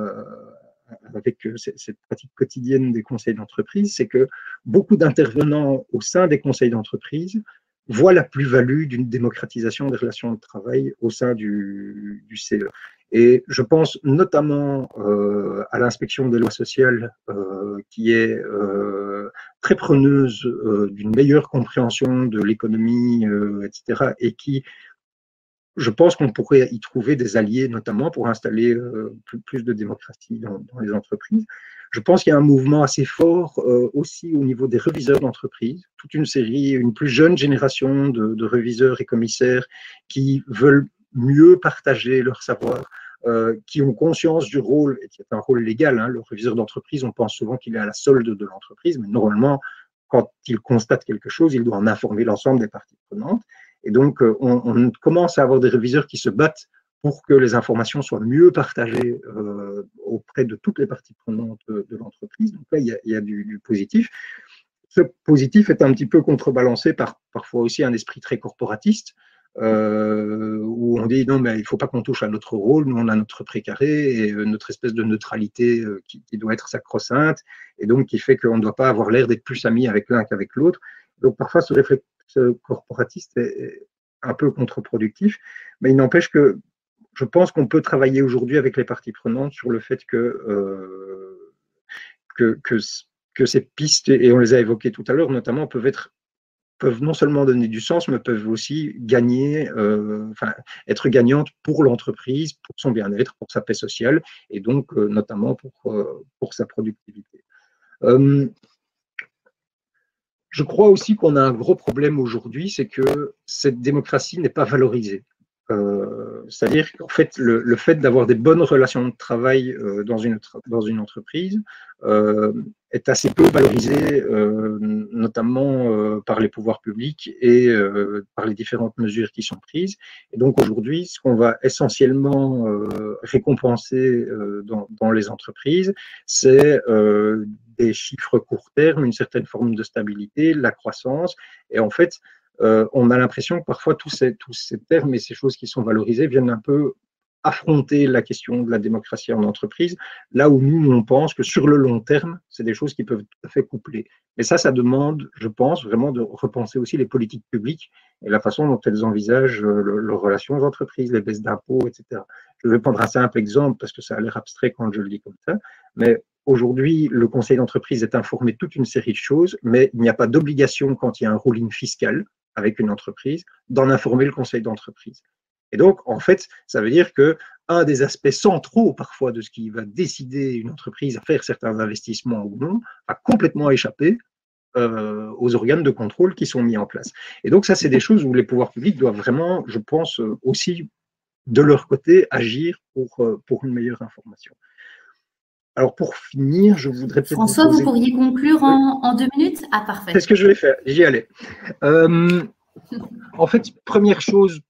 avec cette pratique quotidienne des conseils d'entreprise, c'est que beaucoup d'intervenants au sein des conseils d'entreprise voient la plus-value d'une démocratisation des relations de travail au sein du CE. Et je pense notamment à l'inspection des lois sociales qui est très preneuse d'une meilleure compréhension de l'économie, etc. et qui, je pense qu'on pourrait y trouver des alliés, notamment pour installer plus de démocratie dans les entreprises. Je pense qu'il y a un mouvement assez fort aussi au niveau des reviseurs d'entreprise, toute une série, une plus jeune génération de reviseurs et commissaires qui veulent mieux partager leur savoir, qui ont conscience du rôle, et qui est un rôle légal, hein, le reviseur d'entreprise, on pense souvent qu'il est à la solde de l'entreprise, mais normalement, quand il constate quelque chose, il doit en informer l'ensemble des parties prenantes. Et donc, on commence à avoir des réviseurs qui se battent pour que les informations soient mieux partagées auprès de toutes les parties prenantes de l'entreprise. Donc là, il y a du positif. Ce positif est un petit peu contrebalancé par parfois aussi un esprit très corporatiste, où on dit non, mais il ne faut pas qu'on touche à notre rôle, nous on a notre précaré et notre espèce de neutralité qui doit être sacro-sainte, et donc qui fait qu'on ne doit pas avoir l'air d'être plus amis avec l'un qu'avec l'autre. Donc parfois ce réflexe corporatiste est un peu contre-productif, mais il n'empêche que je pense qu'on peut travailler aujourd'hui avec les parties prenantes sur le fait que ces pistes, et on les a évoquées tout à l'heure, notamment peuvent non seulement donner du sens, mais peuvent aussi gagner, être gagnantes pour l'entreprise, pour son bien-être, pour sa paix sociale, et donc notamment pour sa productivité. Je crois aussi qu'on a un gros problème aujourd'hui, c'est que cette démocratie n'est pas valorisée. C'est-à-dire qu'en fait, le fait d'avoir des bonnes relations de travail dans une entreprise est assez peu valorisé, notamment par les pouvoirs publics et par les différentes mesures qui sont prises. Et donc aujourd'hui, ce qu'on va essentiellement récompenser dans les entreprises, c'est des chiffres court terme, une certaine forme de stabilité, la croissance. Et en fait, on a l'impression que parfois tous ces termes et ces choses qui sont valorisées viennent un peu affronter la question de la démocratie en entreprise, là où nous, on pense que sur le long terme, c'est des choses qui peuvent tout à fait coupler. Mais ça demande, je pense, vraiment de repenser aussi les politiques publiques et la façon dont elles envisagent leurs relations aux entreprises, les baisses d'impôts, etc. Je vais prendre un simple exemple parce que ça a l'air abstrait quand je le dis comme ça, mais aujourd'hui, le conseil d'entreprise est informé de toute une série de choses, mais il n'y a pas d'obligation quand il y a un ruling fiscal avec une entreprise, d'en informer le conseil d'entreprise. Et donc, en fait, ça veut dire qu'un des aspects centraux, parfois, de ce qui va décider une entreprise à faire certains investissements ou non, va complètement échapper aux organes de contrôle qui sont mis en place. Et donc, ça, c'est des choses où les pouvoirs publics doivent vraiment, je pense, aussi, de leur côté, agir pour une meilleure information. Alors, pour finir, je voudrais peut-être… François, vous pourriez conclure en 2 minutes? Ah, parfait. C'est ce que je vais faire, j'y allais. En fait, première chose,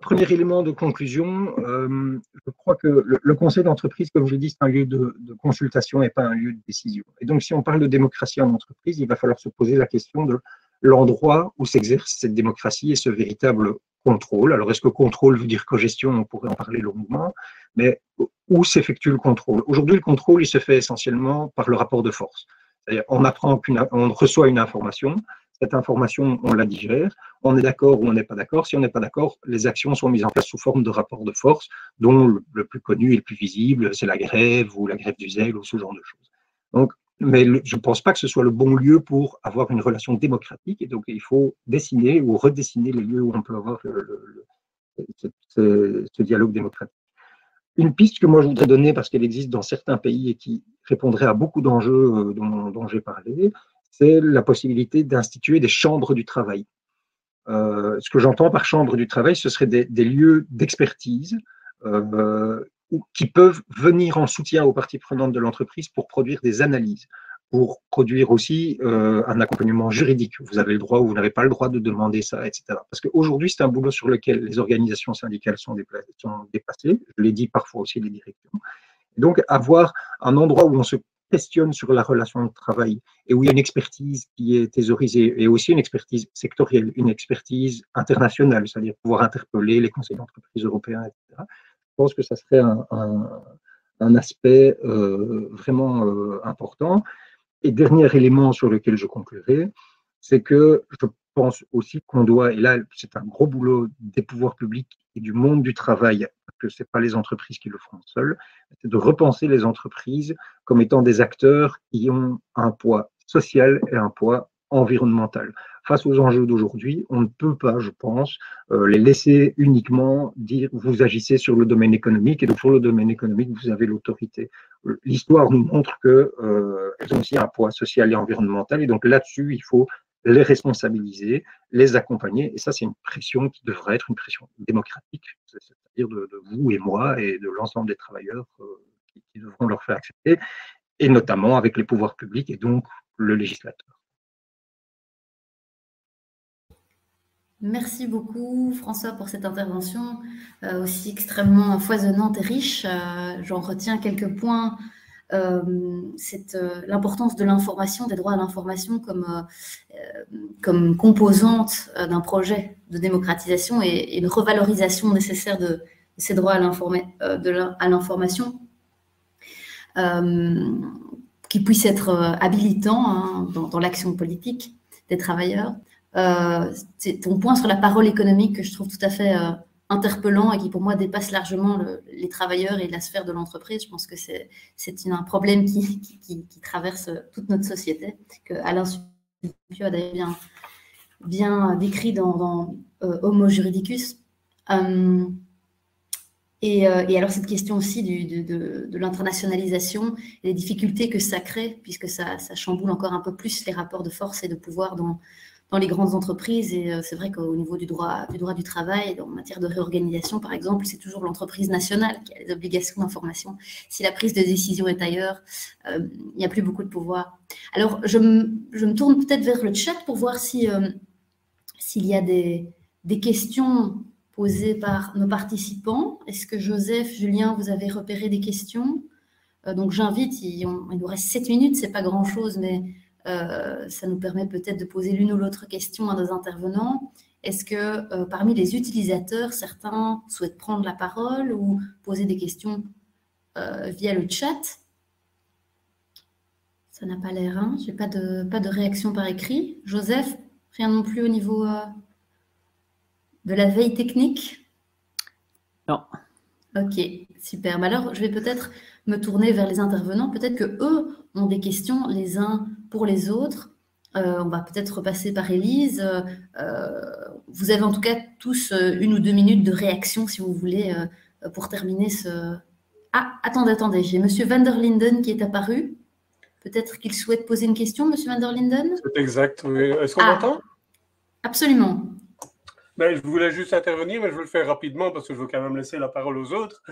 premier élément de conclusion, je crois que le conseil d'entreprise, comme je l'ai dit, c'est un lieu de consultation et pas un lieu de décision. Et donc, si on parle de démocratie en entreprise, il va falloir se poser la question de l'endroit où s'exerce cette démocratie et ce véritable contrôle. Alors, est-ce que contrôle veut dire cogestion? On pourrait en parler longuement, mais où s'effectue le contrôle? Aujourd'hui, le contrôle, il se fait essentiellement par le rapport de force. C'est-à-dire, on reçoit une information, cette information, on la digère, on est d'accord ou on n'est pas d'accord. Si on n'est pas d'accord, les actions sont mises en place sous forme de rapport de force, dont le plus connu et le plus visible, c'est la grève ou la grève du zèle ou ce genre de choses. Donc, mais je ne pense pas que ce soit le bon lieu pour avoir une relation démocratique, et donc il faut dessiner ou redessiner les lieux où on peut avoir ce dialogue démocratique. Une piste que moi je voudrais donner, parce qu'elle existe dans certains pays et qui répondrait à beaucoup d'enjeux dont j'ai parlé, c'est la possibilité d'instituer des chambres du travail. Ce que j'entends par chambre du travail, ce seraient des lieux d'expertise qui peuvent venir en soutien aux parties prenantes de l'entreprise pour produire des analyses, pour produire aussi un accompagnement juridique. Vous avez le droit ou vous n'avez pas le droit de demander ça, etc. Parce qu'aujourd'hui, c'est un boulot sur lequel les organisations syndicales sont dépassées. Je l'ai dit parfois aussi les directions. Et donc, avoir un endroit où on se questionne sur la relation de travail et où il y a une expertise qui est thésaurisée et aussi une expertise sectorielle, une expertise internationale, c'est-à-dire pouvoir interpeller les conseils d'entreprise européens, etc. Je pense que ça serait un aspect vraiment important. Et dernier élément sur lequel je conclurai, c'est que je pense aussi qu'on doit, et là c'est un gros boulot des pouvoirs publics et du monde du travail, parce que ce n'est pas les entreprises qui le feront seules, c'est de repenser les entreprises comme étant des acteurs qui ont un poids social et un poids environnemental. Face aux enjeux d'aujourd'hui, on ne peut pas, je pense, les laisser uniquement dire vous agissez sur le domaine économique et donc sur le domaine économique, vous avez l'autorité. L'histoire nous montre qu'elles ont aussi un poids social et environnemental et donc là-dessus, il faut les responsabiliser, les accompagner et ça, c'est une pression qui devrait être une pression démocratique, c'est-à-dire de vous et moi et de l'ensemble des travailleurs qui devront leur faire accepter et notamment avec les pouvoirs publics et donc le législateur. Merci beaucoup François pour cette intervention aussi extrêmement foisonnante et riche. J'en retiens quelques points. L'importance de l'information, des droits à l'information comme composante d'un projet de démocratisation et une revalorisation nécessaire de ces droits à l'information qui puisse être habilitant dans l'action politique des travailleurs. C'est ton point sur la parole économique que je trouve tout à fait interpellant et qui pour moi dépasse largement les travailleurs et la sphère de l'entreprise. Je pense que c'est un problème qui traverse toute notre société, que Alain Suppieu a d'ailleurs bien décrit dans Homo Juridicus. Et alors cette question aussi de l'internationalisation et des difficultés que ça crée, puisque ça chamboule encore un peu plus les rapports de force et de pouvoir dans les grandes entreprises. Et c'est vrai qu'au niveau du droit du travail, en matière de réorganisation, par exemple, c'est toujours l'entreprise nationale qui a les obligations d'information. Si la prise de décision est ailleurs, il n'y a plus beaucoup de pouvoir. Alors, je me tourne peut-être vers le chat pour voir s'il y a des questions posées par nos participants. Est-ce que Joseph, Julien, vous avez repéré des questions? Donc, j'invite, il nous reste 7 minutes, c'est pas grand-chose, mais ça nous permet peut-être de poser l'une ou l'autre question à nos intervenants. Est-ce que parmi les utilisateurs, certains souhaitent prendre la parole ou poser des questions via le chat? Ça n'a pas l'air, hein? Je n'ai pas de réaction par écrit. Joseph, rien non plus au niveau de la veille technique? Non. Ok, super. Mais alors, je vais peut-être me tourner vers les intervenants. Peut-être qu'eux ont des questions les uns pour les autres. On va peut-être repasser par Élise. Vous avez en tout cas tous 1 ou 2 minutes de réaction, si vous voulez, pour terminer ce... Ah, attendez, j'ai Monsieur Van der Linden qui est apparu. Peut-être qu'il souhaite poser une question, Monsieur Van der Linden? C'est exact, oui. Est-ce qu'on m'entend? Absolument. Ben, je voulais juste intervenir, mais je veux le faire rapidement parce que je veux quand même laisser la parole aux autres.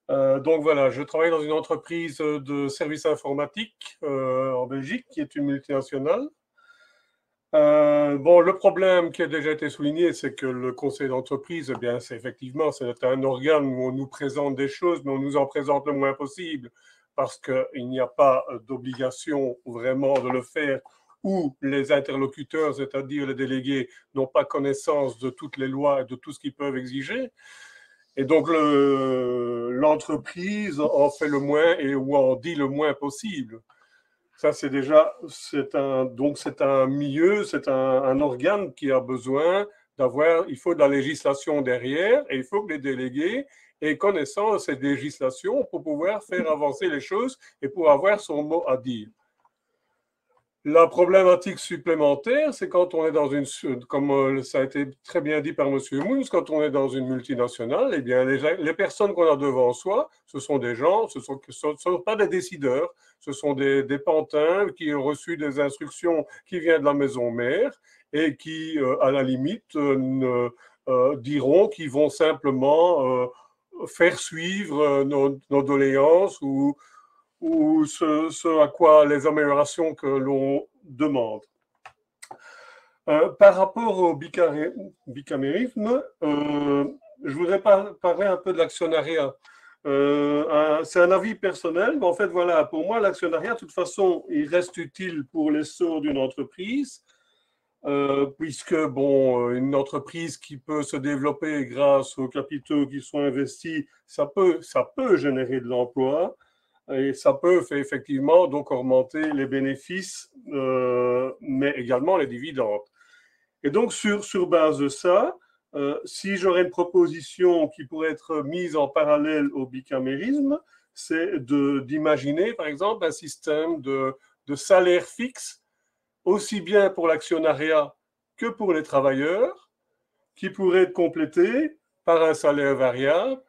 Donc voilà, je travaille dans une entreprise de services informatiques en Belgique, qui est une multinationale. Bon, le problème qui a déjà été souligné, c'est que le conseil d'entreprise, eh bien, c'est un organe où on nous présente des choses, mais on nous en présente le moins possible, parce qu'il n'y a pas d'obligation vraiment de le faire, où les interlocuteurs, c'est-à-dire les délégués, n'ont pas connaissance de toutes les lois et de tout ce qu'ils peuvent exiger. Et donc, l'entreprise en fait le moins ou en dit le moins possible. Ça, c'est déjà, donc c'est un milieu, c'est un organe qui a besoin d'avoir, il faut de la législation derrière, et il faut que les délégués aient connaissance de cette législation pour pouvoir faire avancer les choses et pour avoir son mot à dire. La problématique supplémentaire, c'est quand on est dans une, comme ça a été très bien dit par M. Moons, quand on est dans une multinationale, eh bien, les personnes qu'on a devant soi, ce sont des gens, ce ne sont pas des décideurs, ce sont des pantins qui ont reçu des instructions qui viennent de la maison mère et qui, à la limite, diront qu'ils vont simplement faire suivre nos doléances ou ce à quoi les améliorations que l'on demande. Par rapport au bicamérisme, je voudrais parler un peu de l'actionnariat. C'est un avis personnel, mais en fait, voilà, pour moi, l'actionnariat, de toute façon, il reste utile pour l'essor d'une entreprise, puisque, bon, une entreprise qui peut se développer grâce aux capitaux qui sont investis, ça peut générer de l'emploi. Et ça peut effectivement donc augmenter les bénéfices, mais également les dividendes. Et donc, sur base de ça, si j'aurais une proposition qui pourrait être mise en parallèle au bicamérisme, c'est d'imaginer, par exemple, un système de salaire fixe, aussi bien pour l'actionnariat que pour les travailleurs, qui pourrait être complété par un salaire variable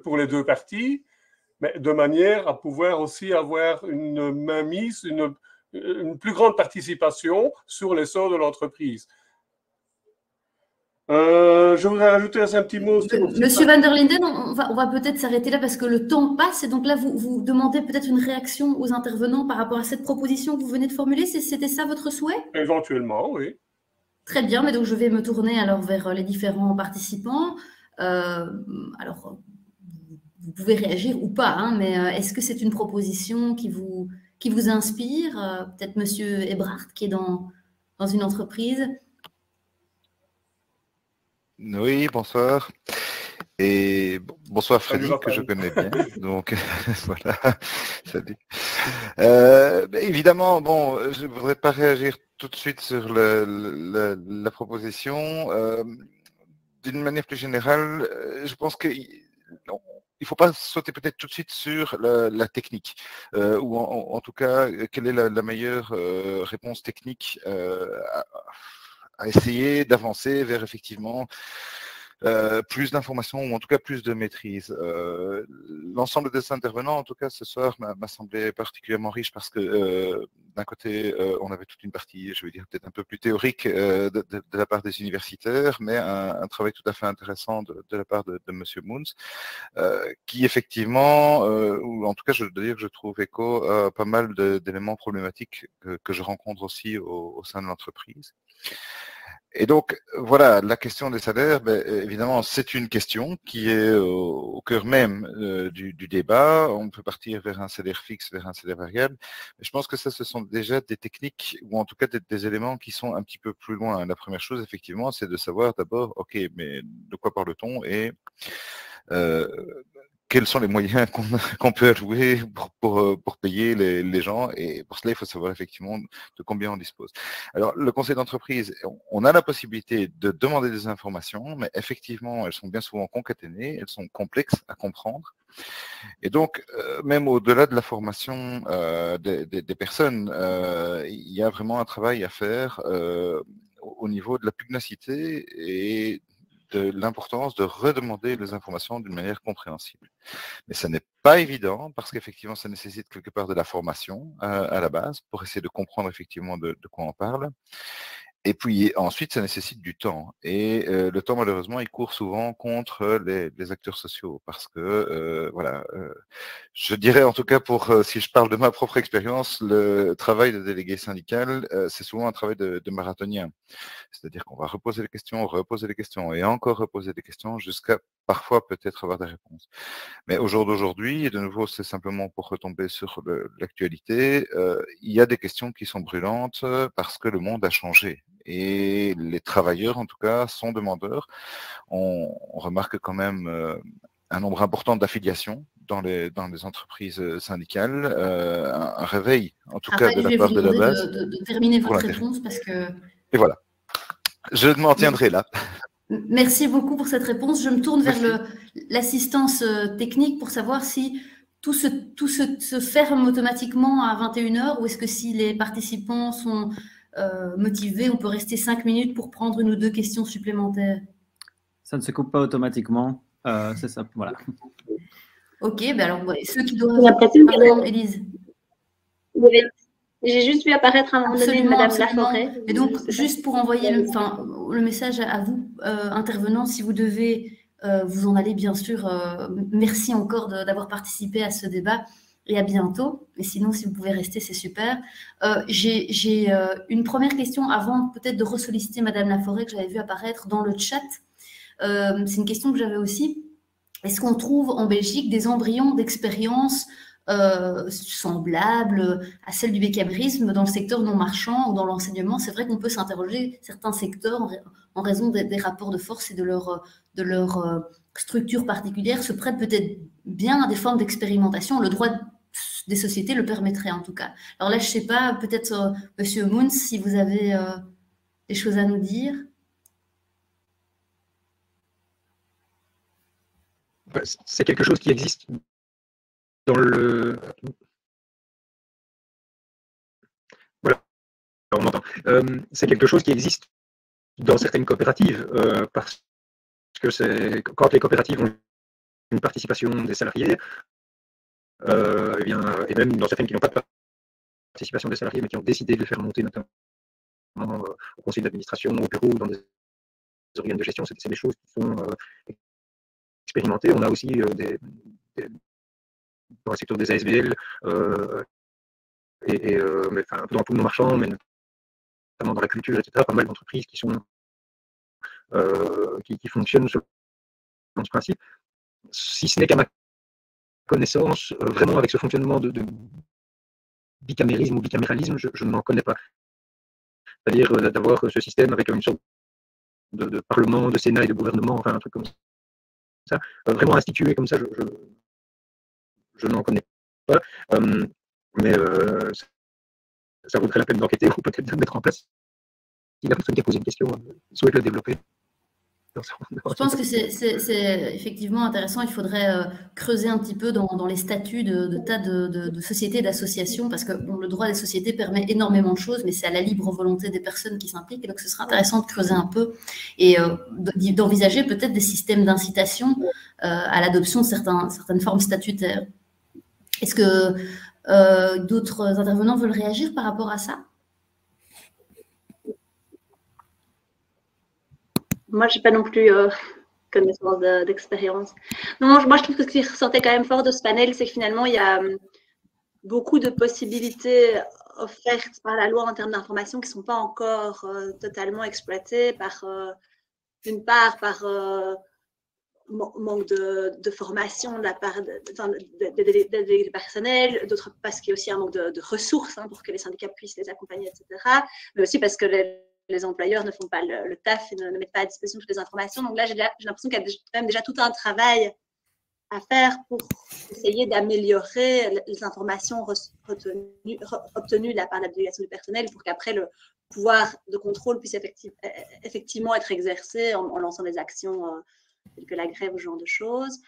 pour les deux parties, mais de manière à pouvoir aussi avoir une mainmise, une plus grande participation sur l'essor de l'entreprise. Je voudrais rajouter un petit mot. Monsieur Van der Linden, on va peut-être s'arrêter là parce que le temps passe. Et donc là, vous demandez peut-être une réaction aux intervenants par rapport à cette proposition que vous venez de formuler. C'était ça votre souhait? Éventuellement, oui. Très bien, mais donc je vais me tourner alors vers les différents participants. Alors, vous pouvez réagir ou pas, hein, mais est-ce que c'est une proposition qui vous inspire? Peut-être Monsieur Ebrard, qui est dans une entreprise. Oui, bonsoir. Et bonsoir Freddy, que je connais bien. Donc voilà, salut. Évidemment, bon, je ne voudrais pas réagir tout de suite sur la proposition. D'une manière plus générale, je pense qu'il ne faut pas sauter peut-être tout de suite sur la technique, ou en tout cas, quelle est la meilleure réponse technique à essayer d'avancer vers effectivement plus d'informations ou en tout cas plus de maîtrise. L'ensemble des intervenants, en tout cas ce soir, m'a semblé particulièrement riche parce que d'un côté, on avait toute une partie, je veux dire, peut-être un peu plus théorique de la part des universitaires, mais un travail tout à fait intéressant de la part de M. Moons, qui effectivement, ou en tout cas, je dois dire que je trouve écho à pas mal d'éléments problématiques que je rencontre aussi au sein de l'entreprise. Et donc, voilà, la question des salaires, évidemment, c'est une question qui est au cœur même du débat. On peut partir vers un salaire fixe, vers un salaire variable. Mais je pense que ça, ce sont déjà des techniques, ou en tout cas des éléments qui sont un petit peu plus loin. La première chose, effectivement, c'est de savoir d'abord, OK, mais de quoi parle-t-on et quels sont les moyens qu'on peut allouer pour payer les gens, et pour cela, il faut savoir effectivement de combien on dispose. Alors, le conseil d'entreprise, on a la possibilité de demander des informations, mais effectivement, elles sont bien souvent concaténées, elles sont complexes à comprendre. Et donc, même au-delà de la formation des personnes, il y a vraiment un travail à faire au niveau de la pugnacité et de l'importance de redemander les informations d'une manière compréhensible. Mais ça n'est pas évident parce qu'effectivement, ça nécessite quelque part de la formation à la base pour essayer de comprendre effectivement de quoi on parle. Et puis ensuite, ça nécessite du temps. Et le temps, malheureusement, il court souvent contre les acteurs sociaux parce que, voilà, je dirais en tout cas si je parle de ma propre expérience, le travail de délégué syndical, c'est souvent un travail de marathonien. C'est-à-dire qu'on va reposer les questions et encore reposer les questions jusqu'à parfois peut-être avoir des réponses. Mais au jour d'aujourd'hui, et de nouveau, c'est simplement pour retomber sur l'actualité, il y a des questions qui sont brûlantes parce que le monde a changé. Et les travailleurs, en tout cas, sont demandeurs. On remarque quand même un nombre important d'affiliations dans les entreprises syndicales, un réveil, en tout cas, de la part de la base. De terminer votre réponse parce que... Et voilà. Je m'en tiendrai là. Merci beaucoup pour cette réponse. Je me tourne vers l'assistance technique pour savoir si tout se ferme automatiquement à 21h ou est-ce que si les participants sont motivés, on peut rester 5 minutes pour prendre 1 ou 2 questions supplémentaires. Ça ne se coupe pas automatiquement. C'est ça, voilà. Ok, ben alors ceux qui doivent... Pardon, Élise. J'ai juste vu apparaître à un moment donné Madame Laforêt. Et donc, juste pour envoyer le message à vous, intervenants, si vous devez vous en aller, bien sûr, merci encore d'avoir participé à ce débat et à bientôt. Et sinon, si vous pouvez rester, c'est super. J'ai une première question avant peut-être de ressolliciter Madame Laforêt que j'avais vu apparaître dans le chat. C'est une question que j'avais aussi. Est-ce qu'on trouve en Belgique des embryons d'expérience semblables à celles du bécamérisme dans le secteur non marchand ou dans l'enseignement? C'est vrai qu'on peut s'interroger, certains secteurs, en raison des rapports de force et de leur structure particulière, se prêtent peut-être bien à des formes d'expérimentation. Le droit des sociétés le permettrait en tout cas. Alors là, je ne sais pas, peut-être Monsieur Moons, si vous avez des choses à nous dire. C'est quelque chose qui existe dans le... Voilà, on m'entend. C'est quelque chose qui existe dans certaines coopératives, parce que c'est quand les coopératives ont une participation des salariés, et même dans certaines qui n'ont pas de participation des salariés, mais qui ont décidé de les faire monter notamment au conseil d'administration, au bureau, dans des organes de gestion, c'est des choses qui sont expérimentées. On a aussi dans le secteur des ASBL, un peu dans tout le marchand, mais notamment dans la culture, etc., pas mal d'entreprises qui fonctionnent selon ce principe. Si ce n'est qu'à ma connaissance, vraiment avec ce fonctionnement de bicamérisme ou bicaméralisme, je n'en connais pas. C'est-à-dire d'avoir ce système avec une sorte de parlement, de sénat et de gouvernement, enfin un truc comme ça, vraiment institué comme ça, je n'en connais pas. Mais ça vaudrait la peine d'enquêter ou peut-être de le mettre en place. Si la personne qui a posé une question souhaite le développer. Je pense que c'est effectivement intéressant. Il faudrait creuser un petit peu dans les statuts de tas de sociétés et d'associations, parce que bon, le droit des sociétés permet énormément de choses, mais c'est à la libre volonté des personnes qui s'impliquent. Et donc, ce sera intéressant de creuser un peu et d'envisager peut-être des systèmes d'incitation à l'adoption de certaines formes statutaires. Est-ce que d'autres intervenants veulent réagir par rapport à ça? Moi, je n'ai pas non plus connaissance d'expérience. Non, moi, je trouve que ce qui ressortait quand même fort de ce panel, c'est que finalement, il y a beaucoup de possibilités offertes par la loi en termes d'information qui ne sont pas encore totalement exploitées, d'une part par manque de formation de la part des personnels, d'autre parce qu'il y a aussi un manque de ressources pour que les syndicats puissent les accompagner, etc. Mais aussi parce que les employeurs ne font pas le taf et ne mettent pas à disposition toutes les informations. Donc là, j'ai l'impression qu'il y a quand même déjà tout un travail à faire pour essayer d'améliorer les informations obtenues de la part de la délégation du personnel pour qu'après le pouvoir de contrôle puisse effectivement être exercé en lançant des actions telles que la grève ou ce genre de choses.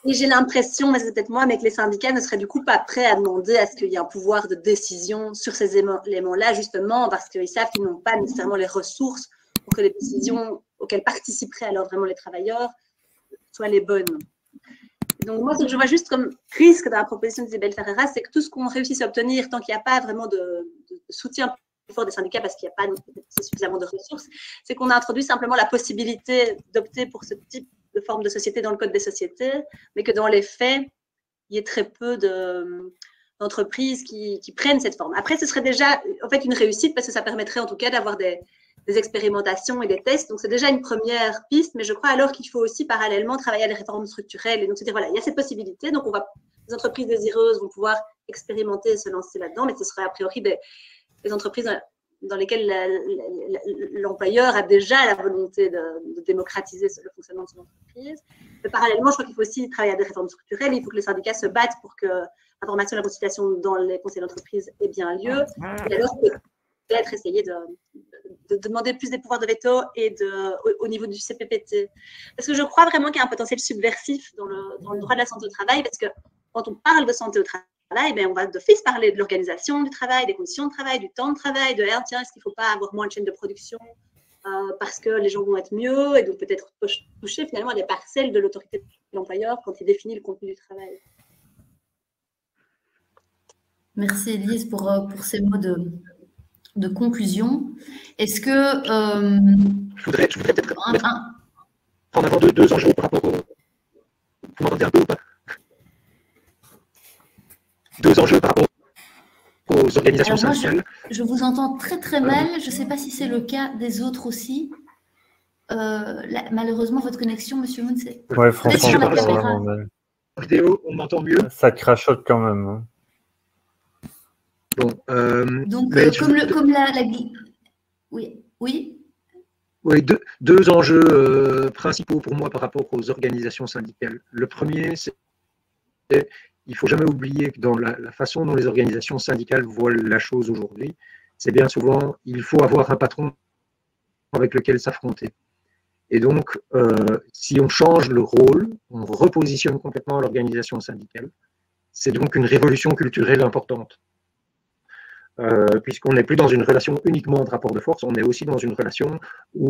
Et j'ai l'impression, mais c'est peut-être moi, mais que les syndicats ne seraient du coup pas prêts à demander à ce qu'il y ait un pouvoir de décision sur ces éléments-là, justement, parce qu'ils savent qu'ils n'ont pas nécessairement les ressources pour que les décisions auxquelles participeraient alors vraiment les travailleurs soient les bonnes. Et donc moi, ce que je vois juste comme risque dans la proposition d'Isabelle Ferreira, c'est que tout ce qu'on réussit à obtenir, tant qu'il n'y a pas vraiment de soutien plus fort des syndicats parce qu'il n'y a pas suffisamment de ressources, c'est qu'on a introduit simplement la possibilité d'opter pour ce type de forme de société dans le code des sociétés, mais que dans les faits, il y ait très peu d'entreprises qui prennent cette forme. Après, ce serait déjà en fait une réussite parce que ça permettrait en tout cas d'avoir des des expérimentations et des tests. Donc, c'est déjà une première piste, mais je crois alors qu'il faut aussi parallèlement travailler à des réformes structurelles. Et donc, c'est-à-dire, voilà, il y a cette possibilité. Donc, les entreprises désireuses vont pouvoir expérimenter et se lancer là-dedans, mais ce serait a priori des entreprises dans lesquelles l'employeur a déjà la volonté de démocratiser le fonctionnement de son entreprise. Mais parallèlement, je crois qu'il faut aussi travailler à des réformes structurelles. Il faut que les syndicats se battent pour que l'information et la consultation dans les conseils d'entreprise ait bien lieu. Et alors, peut-être essayer de demander plus des pouvoirs de veto et au niveau du CPPT. Parce que je crois vraiment qu'il y a un potentiel subversif dans le droit de la santé au travail, parce que quand on parle de santé au travail, ben, on va d'office parler de l'organisation du travail, des conditions de travail, du temps de travail, de tiens, est-ce qu'il ne faut pas avoir moins de chaînes de production parce que les gens vont être mieux et donc peut-être toucher finalement à des parcelles de l'autorité de l'employeur quand il définit le contenu du travail. Merci Élise pour ces mots de conclusion. Est-ce que... Je voudrais peut-être prendre avant deux enjeux par rapport au... Vous m'entendez un peu ou pas? Deux enjeux par rapport aux organisations syndicales. Je vous entends très très mal. Je ne sais pas si c'est le cas des autres aussi. Malheureusement, votre connexion, Monsieur Moon, c'est... Ouais, franchement, on entend vraiment mal. Vidéo, on m'entend mieux? Ça crachote quand même. Hein. Bon, donc, Oui. Oui, deux enjeux principaux pour moi par rapport aux organisations syndicales. Le premier, c'est il ne faut jamais oublier que dans la façon dont les organisations syndicales voient la chose aujourd'hui, c'est bien souvent, il faut avoir un patron avec lequel s'affronter. Et donc, si on change le rôle, on repositionne complètement l'organisation syndicale, c'est donc une révolution culturelle importante. Puisqu'on n'est plus dans une relation uniquement de rapport de force, on est aussi dans une relation où,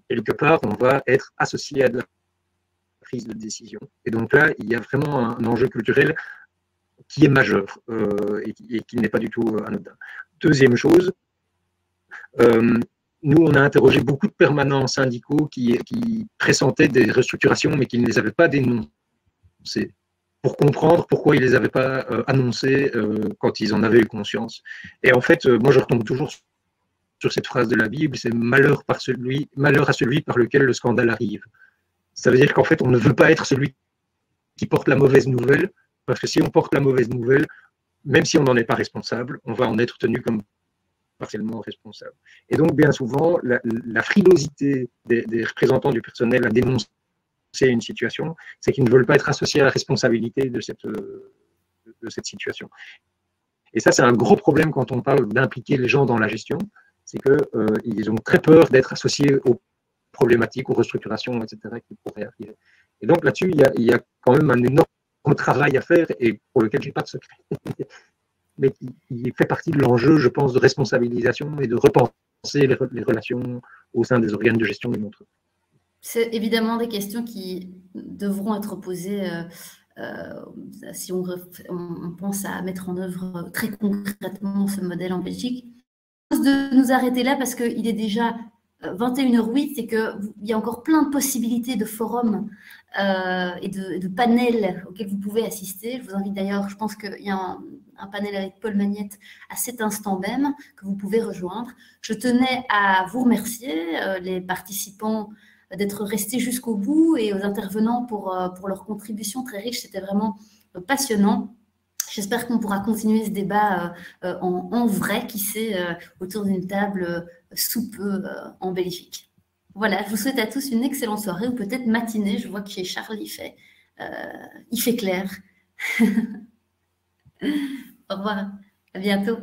quelque part, on va être associé à de la prise de décision. Et donc là, il y a vraiment un enjeu culturel qui est majeur et qui n'est pas du tout anodin. Deuxième chose, nous, on a interrogé beaucoup de permanents syndicaux qui pressentaient des restructurations, mais qui ne les avaient pas dénoncées, pour comprendre pourquoi ils ne les avaient pas annoncées quand ils en avaient eu conscience. Et en fait, moi, je retombe toujours sur cette phrase de la Bible, c'est malheur à celui par lequel le scandale arrive. Ça veut dire qu'en fait, on ne veut pas être celui qui porte la mauvaise nouvelle, parce que si on porte la mauvaise nouvelle, même si on n'en est pas responsable, on va en être tenu comme partiellement responsable. Et donc, bien souvent, la frilosité des représentants du personnel à dénoncer une situation, c'est qu'ils ne veulent pas être associés à la responsabilité de cette situation. Et ça, c'est un gros problème quand on parle d'impliquer les gens dans la gestion, c'est qu'ils ont très peur d'être associés aux problématiques, aux restructurations, etc., qui pourraient arriver. Et donc là-dessus, il y a quand même un énorme travail à faire et pour lequel je n'ai pas de secret. Mais qui fait partie de l'enjeu, je pense, de responsabilisation et de repenser les relations au sein des organes de gestion de l'entreprise. C'est évidemment des questions qui devront être posées si on pense à mettre en œuvre très concrètement ce modèle en Belgique. Je propose de nous arrêter là parce qu'il est déjà 21h08 et qu'il y a encore plein de possibilités de forums et de panels auxquels vous pouvez assister. Je vous invite d'ailleurs, je pense qu'il y a un panel avec Paul Magnette à cet instant même que vous pouvez rejoindre. Je tenais à vous remercier, les participants, d'être restés jusqu'au bout et aux intervenants pour leur contribution très riche. C'était vraiment passionnant. J'espère qu'on pourra continuer ce débat en vrai, qui sait, autour d'une table sous peu en Belgique. Voilà, je vous souhaite à tous une excellente soirée ou peut-être matinée. Je vois que chez Charles, il fait clair. Au revoir, à bientôt.